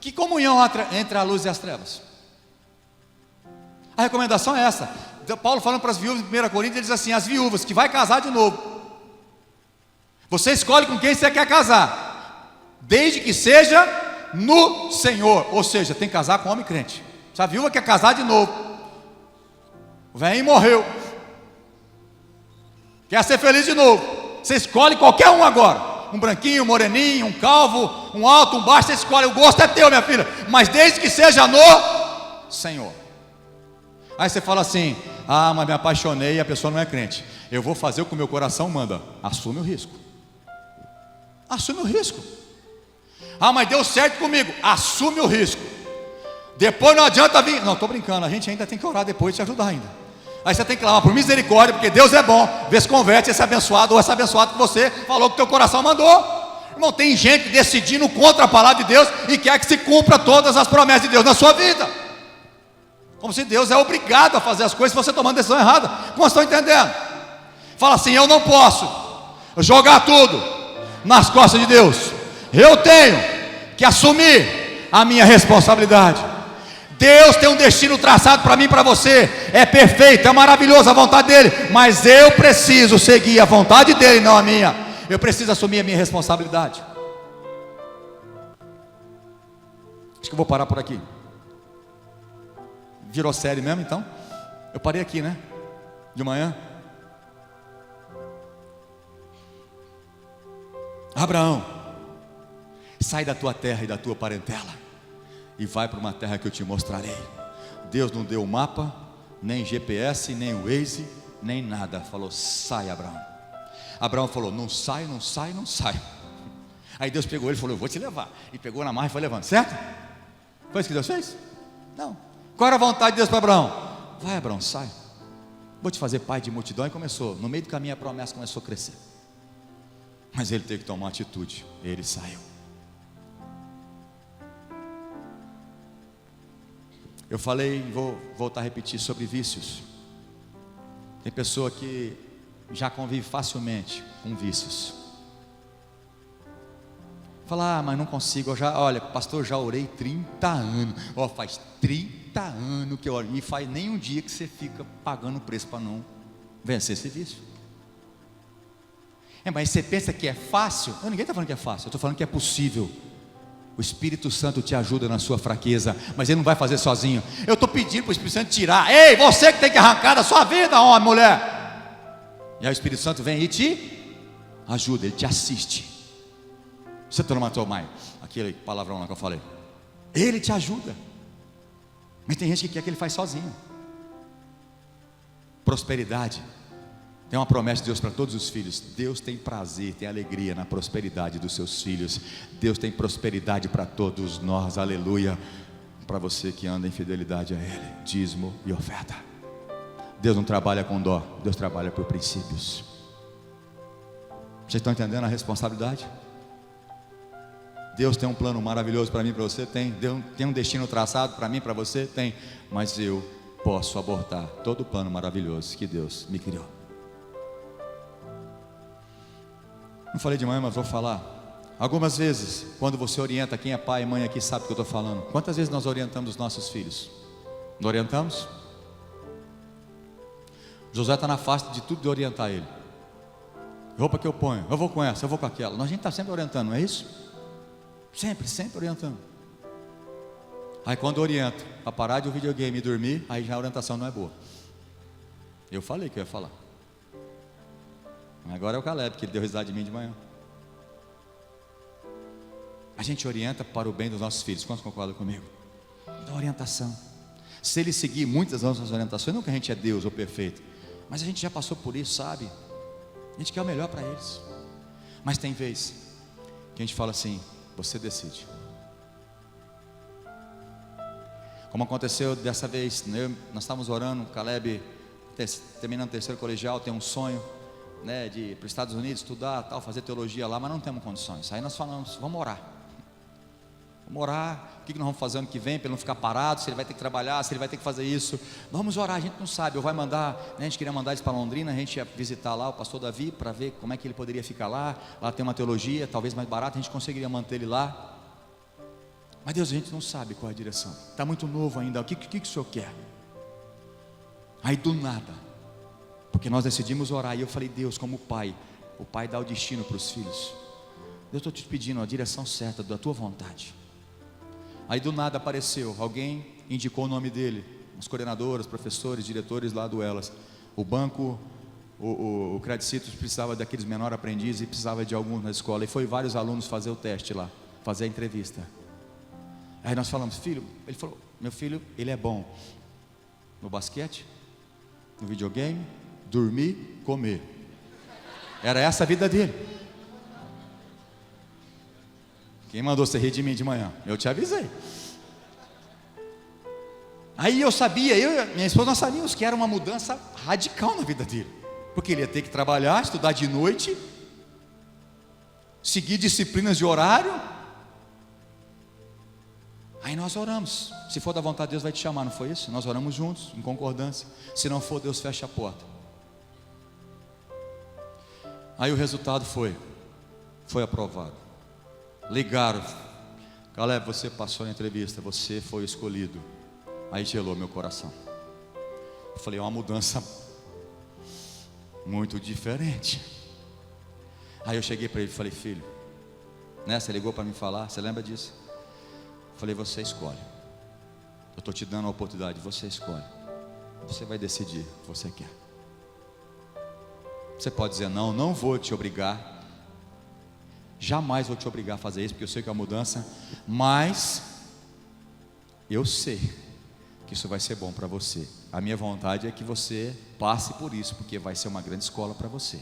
Speaker 1: Que comunhão entre a luz e as trevas? A recomendação é essa. Paulo falando para as viúvas em 1 Coríntios, ele diz assim, as viúvas que vai casar de novo, você escolhe com quem você quer casar, desde que seja no Senhor. Ou seja, tem que casar com homem crente. Se a viúva quer casar de novo, o velhinho morreu, quer ser feliz de novo, você escolhe qualquer um agora. Um branquinho, um moreninho, um calvo, um alto, um baixo, você escolhe, o gosto é teu, minha filha, mas desde que seja no Senhor. Aí você fala assim, ah, mas me apaixonei e a pessoa não é crente. Eu vou fazer o que o meu coração manda. Assume o risco. Assume o risco. Ah, mas deu certo comigo. Assume o risco. Depois não adianta vir. Não, estou brincando, a gente ainda tem que orar depois e te ajudar ainda. Aí você tem que clamar por misericórdia, porque Deus é bom. Vê se converte esse abençoado ou essa abençoada que você falou que teu coração mandou. Irmão, tem gente decidindo contra a palavra de Deus e quer que se cumpra todas as promessas de Deus na sua vida. Como se Deus é obrigado a fazer as coisas se você tomando decisão errada. Como estão entendendo? Fala assim, eu não posso jogar tudo nas costas de Deus. Eu tenho que assumir a minha responsabilidade. Deus tem um destino traçado para mim e para você. É perfeito, é maravilhoso a vontade dele, mas eu preciso seguir a vontade dele, não a minha. Eu preciso assumir a minha responsabilidade. Acho que eu vou parar por aqui. Virou série mesmo então? Eu parei aqui, né? De manhã. Abraão, sai da tua terra e da tua parentela e vai para uma terra que eu te mostrarei. Deus não deu o mapa, nem GPS, nem o Waze, nem nada. Falou: sai, Abraão. Abraão falou: não sai, não sai, não sai. Aí Deus pegou ele e falou: eu vou te levar. E pegou na marra e foi levando, certo? Foi isso que Deus fez? Não. Qual era a vontade de Deus para Abraão? Vai, Abraão, sai, vou te fazer pai de multidão. E começou, no meio do caminho a promessa começou a crescer. Mas ele teve que tomar uma atitude. Ele saiu. Eu falei, vou voltar a repetir sobre vícios. Tem pessoa que já convive facilmente com vícios. Fala: mas não consigo. Olha, pastor, já orei 30 anos. Faz 30 anos que eu oro. E faz nem um dia que você fica pagando o preço para não vencer esse vício. Mas você pensa que é fácil? Não, ninguém está falando que é fácil. Eu estou falando que é possível. O Espírito Santo te ajuda na sua fraqueza, mas Ele não vai fazer sozinho. Eu estou pedindo para o Espírito Santo tirar. Ei, você que tem que arrancar da sua vida, homem, mulher. E aí o Espírito Santo vem e te ajuda, Ele te assiste. Você não matou mais aquele palavrão lá que eu falei. Ele te ajuda. Mas tem gente que quer que Ele faz sozinho. Prosperidade. Tem uma promessa de Deus para todos os filhos. Deus tem prazer, tem alegria na prosperidade dos seus filhos. Deus tem prosperidade para todos nós, aleluia. Para você que anda em fidelidade a Ele, dízimo e oferta. Deus não trabalha com dó, Deus trabalha por princípios. Vocês estão entendendo a responsabilidade? Deus tem um plano maravilhoso para mim, para você? Tem. Deus tem um destino traçado para mim, para você? Tem. Mas eu posso abortar todo o plano maravilhoso que Deus me criou. Não falei de manhã, mas vou falar. Algumas vezes, quando você orienta, quem é pai e mãe aqui sabe o que eu estou falando. Quantas vezes nós orientamos os nossos filhos? Não orientamos? José está na fase de tudo de orientar ele. Roupa que eu ponho, eu vou com essa, eu vou com aquela. A gente está sempre orientando, não é isso? Sempre orientando. Aí quando oriento para parar de um videogame e dormir, aí já a orientação não é boa. Eu falei que eu ia falar. Agora é o Caleb, que ele deu risada de mim de manhã. A gente orienta para o bem dos nossos filhos. Quantos concordam comigo? Da orientação. Se ele seguir muitas das nossas orientações, não que a gente é Deus ou perfeito, mas a gente já passou por isso, sabe? A gente quer o melhor para eles. Mas tem vez que a gente fala assim: você decide. Como aconteceu dessa vez, nós estávamos orando, o Caleb terminando o terceiro colegial, tem um sonho, né, de ir para os Estados Unidos estudar, tal, fazer teologia lá, mas não temos condições. Aí nós falamos: vamos orar. Vamos orar. O que nós vamos fazer ano que vem para ele não ficar parado? Se ele vai ter que trabalhar, se ele vai ter que fazer isso. Vamos orar. A gente não sabe. Eu vai mandar, né, a gente queria mandar eles para Londrina. A gente ia visitar lá o pastor Davi para ver como é que ele poderia ficar lá. Lá tem uma teologia, talvez mais barata. A gente conseguiria manter ele lá. Mas Deus, a gente não sabe qual é a direção. Está muito novo ainda. O que o Senhor quer? Aí do nada, porque nós decidimos orar, e eu falei: Deus, como pai, o pai dá o destino para os filhos. Eu estou te pedindo a direção certa da tua vontade. Aí do nada apareceu, alguém indicou o nome dele, os coordenadores, professores, diretores lá do Elas. O banco, o Credit Citrus precisava daqueles menor aprendizes e precisava de alguns na escola. E foi vários alunos fazer o teste lá, fazer a entrevista. Aí nós falamos: filho, ele falou: meu filho, ele é bom no basquete, no videogame, dormir, comer. Era essa a vida dele. Quem mandou você rir de mim de manhã? Eu te avisei. Aí eu sabia, eu e minha esposa, nós sabíamos que era uma mudança radical na vida dele, porque ele ia ter que trabalhar, estudar de noite, seguir disciplinas de horário. Aí nós oramos: se for da vontade de Deus vai te chamar, não foi isso? Nós oramos juntos, em concordância. Se não for, Deus fecha a porta. Aí o resultado foi aprovado. Ligaram: Caleb, você passou na entrevista, você foi escolhido. Aí gelou meu coração. Eu falei: é uma mudança muito diferente. Aí eu cheguei para ele e falei: filho, né, você ligou para me falar, você lembra disso? Eu falei: você escolhe. Eu estou te dando a oportunidade, você escolhe. Você vai decidir o que você quer. Você pode dizer: não, não vou te obrigar. Jamais vou te obrigar a fazer isso, porque eu sei que é uma mudança. Mas eu sei que isso vai ser bom para você. A minha vontade é que você passe por isso, porque vai ser uma grande escola para você.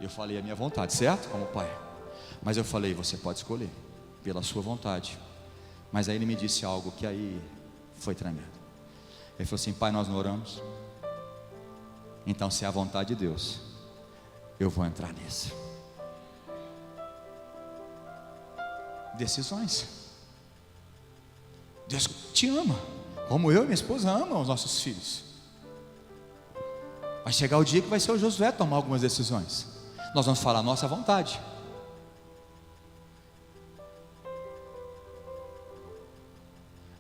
Speaker 1: Eu falei a minha vontade, certo? Como pai. Mas eu falei, você pode escolher, pela sua vontade. Mas aí ele me disse algo que aí foi tremendo. Ele falou assim: pai, nós não oramos. Então, se é a vontade de Deus, eu vou entrar nisso. Decisões. Deus te ama, como eu e minha esposa amam os nossos filhos. Vai chegar o dia que vai ser o Josué tomar algumas decisões. Nós vamos falar a nossa vontade.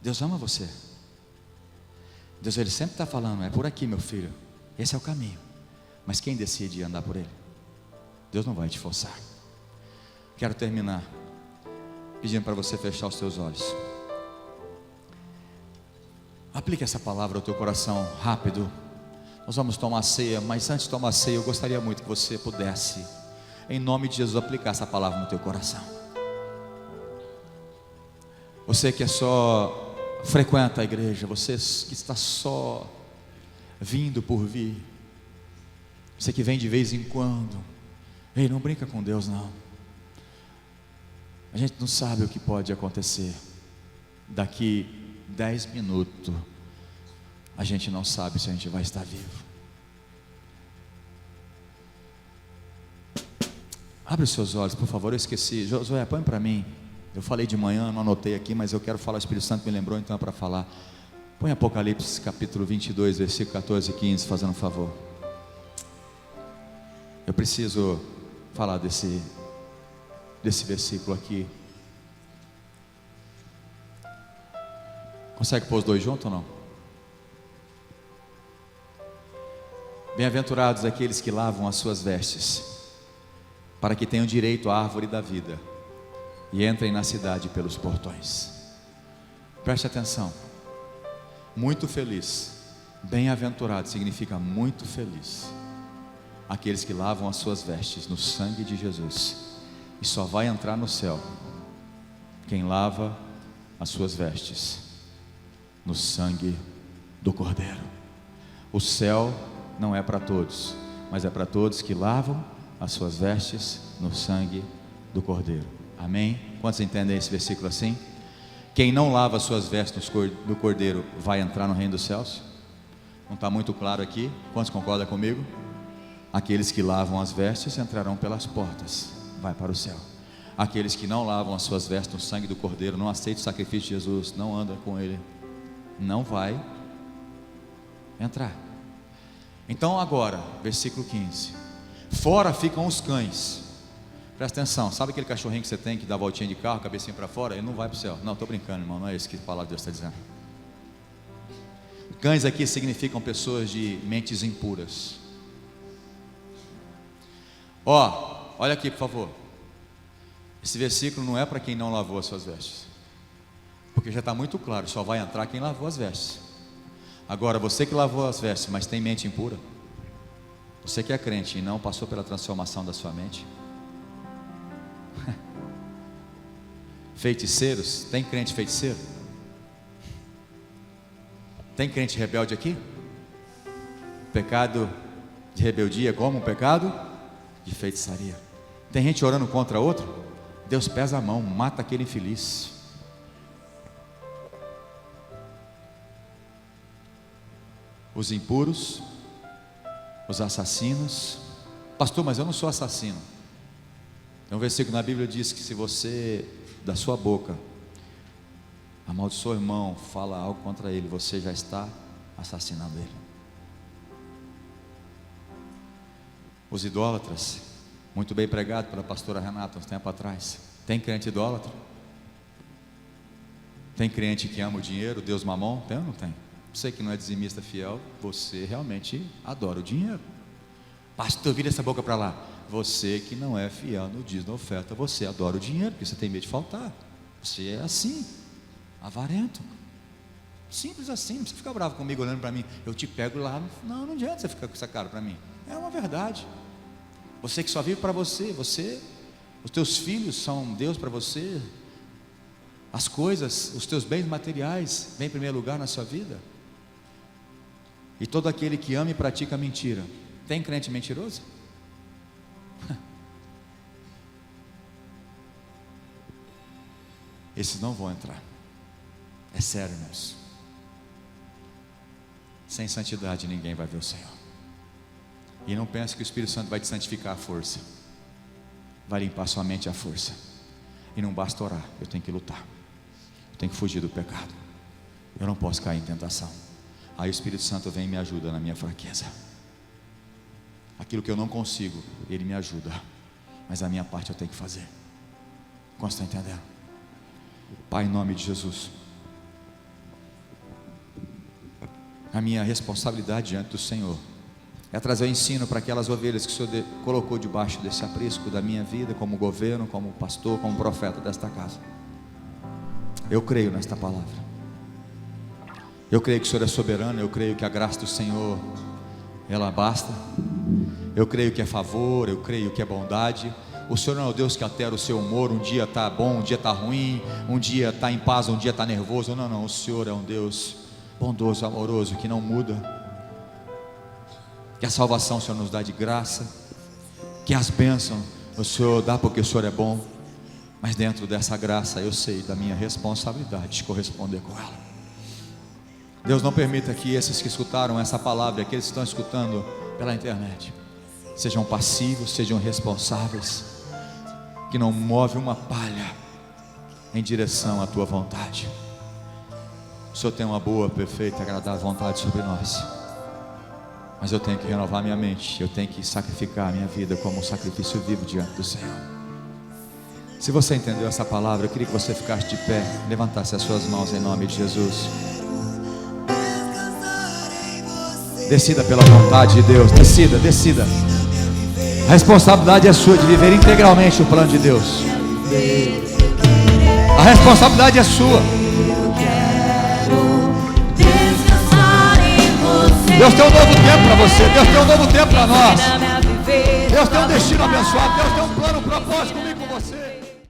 Speaker 1: Deus ama você. Deus, Ele sempre está falando: é por aqui, meu filho, esse é o caminho. Mas quem decide andar por ele? Deus não vai te forçar. Quero terminar pedindo para você fechar os seus olhos. Aplique essa palavra ao teu coração rápido. Nós vamos tomar ceia, mas antes de tomar ceia, eu gostaria muito que você pudesse, em nome de Jesus, aplicar essa palavra no teu coração. Você que é só frequenta a igreja, você que está só vindo por vir, você que vem de vez em quando, ei, não brinca com Deus não. A gente não sabe o que pode acontecer daqui 10 minutos. A gente não sabe se a gente vai estar vivo. Abre os seus olhos, por favor. Eu esqueci. Josué, põe para mim. Eu falei de manhã, não anotei aqui, mas eu quero falar. O Espírito Santo me lembrou, então é para falar. Põe Apocalipse capítulo 22, versículo 14 e 15, fazendo um favor. Eu preciso falar desse versículo aqui. Consegue pôr os dois juntos ou não? Bem-aventurados aqueles que lavam as suas vestes, para que tenham direito à árvore da vida e entrem na cidade pelos portões. Preste atenção. Muito feliz, bem-aventurado significa muito feliz, aqueles que lavam as suas vestes no sangue de Jesus. E só vai entrar no céu quem lava as suas vestes no sangue do Cordeiro. O céu não é para todos, mas é para todos que lavam as suas vestes no sangue do Cordeiro. Amém? Quantos entendem esse versículo assim? Quem não lava as suas vestes do Cordeiro vai entrar no reino dos céus? Não está muito claro aqui? Quantos concordam comigo? Aqueles que lavam as vestes entrarão pelas portas, vai para o céu. Aqueles que não lavam as suas vestes no sangue do Cordeiro, não aceitam o sacrifício de Jesus, não andam com Ele, não vai entrar. Então agora, versículo 15: fora ficam os cães. Presta atenção, sabe aquele cachorrinho que você tem que dá voltinha de carro, cabecinha para fora? Ele não vai para o céu. Não, estou brincando, irmão, não é isso que a palavra de Deus está dizendo. Cães aqui significam pessoas de mentes impuras. Olha aqui, por favor. Esse versículo não é para quem não lavou as suas vestes, porque já está muito claro, só vai entrar quem lavou as vestes. Agora, você que lavou as vestes, mas tem mente impura, você que é crente e não passou pela transformação da sua mente, feiticeiros, tem crente feiticeiro? Tem crente rebelde aqui? Pecado de rebeldia é como um pecado de feitiçaria. Tem gente orando contra outro? Deus pesa a mão, mata aquele infeliz. Os impuros, os assassinos. Pastor, mas eu não sou assassino. Tem um versículo na Bíblia que diz que se você, da sua boca, amaldiçoa o irmão, fala algo contra ele, você já está assassinando ele. Os idólatras, muito bem pregado pela pastora Renata uns tempos atrás. Tem crente idólatra? Tem crente que ama o dinheiro, Deus mamon? Tem ou não tem? Você que não é dizimista fiel, você realmente adora o dinheiro. Pastor, vira essa boca para lá. Você que não é fiel no dízimo da oferta, você adora o dinheiro, porque você tem medo de faltar. Você é assim, avarento. Simples assim, não precisa ficar bravo comigo olhando para mim. Eu te pego lá. Não adianta você ficar com essa cara para mim. É uma verdade. Você que só vive para você, os teus filhos são Deus para você. As coisas, os teus bens materiais vêm em primeiro lugar na sua vida? E todo aquele que ama e pratica mentira, tem crente mentiroso? Esses não vão entrar. É sério, irmãos. Sem santidade ninguém vai ver o Senhor. E não pense que o Espírito Santo vai te santificar à força. Vai limpar sua mente à força. E não basta orar, eu tenho que lutar. Eu tenho que fugir do pecado. Eu não posso cair em tentação. Aí o Espírito Santo vem e me ajuda na minha fraqueza. Aquilo que eu não consigo, Ele me ajuda. Mas a minha parte eu tenho que fazer. Quantos estão entendendo? Pai, em nome de Jesus, a minha responsabilidade diante do Senhor é trazer o ensino para aquelas ovelhas que o Senhor colocou debaixo desse aprisco da minha vida, como governo, como pastor, como profeta desta casa. Eu creio nesta palavra. Eu creio que o Senhor é soberano. Eu creio que a graça do Senhor, ela basta. Eu creio que é favor. Eu creio que é bondade. O Senhor não é o Deus que altera o seu humor. Um dia está bom, um dia está ruim, um dia está em paz, um dia está nervoso. Não, não, o Senhor é um Deus bondoso, amoroso, que não muda. Que a salvação o Senhor nos dá de graça, que as bênçãos o Senhor dá porque o Senhor é bom. Mas dentro dessa graça eu sei da minha responsabilidade de corresponder com ela. Deus, não permita que esses que escutaram essa palavra, aqueles que estão escutando pela internet, sejam passivos, sejam responsáveis, que não move uma palha em direção à tua vontade. O Senhor tem uma boa, perfeita, agradável vontade sobre nós, mas eu tenho que renovar minha mente. Eu tenho que sacrificar a minha vida como um sacrifício vivo diante do Senhor. Se você entendeu essa palavra, eu queria que você ficasse de pé, levantasse as suas mãos em nome de Jesus. Decida pela vontade de Deus. Decida, decida. A responsabilidade é sua de viver integralmente o plano de Deus. A responsabilidade é sua. Deus tem um novo tempo para você. Deus tem um novo tempo para nós. Deus tem um destino abençoado. Deus tem um plano, um propósito comigo, com você.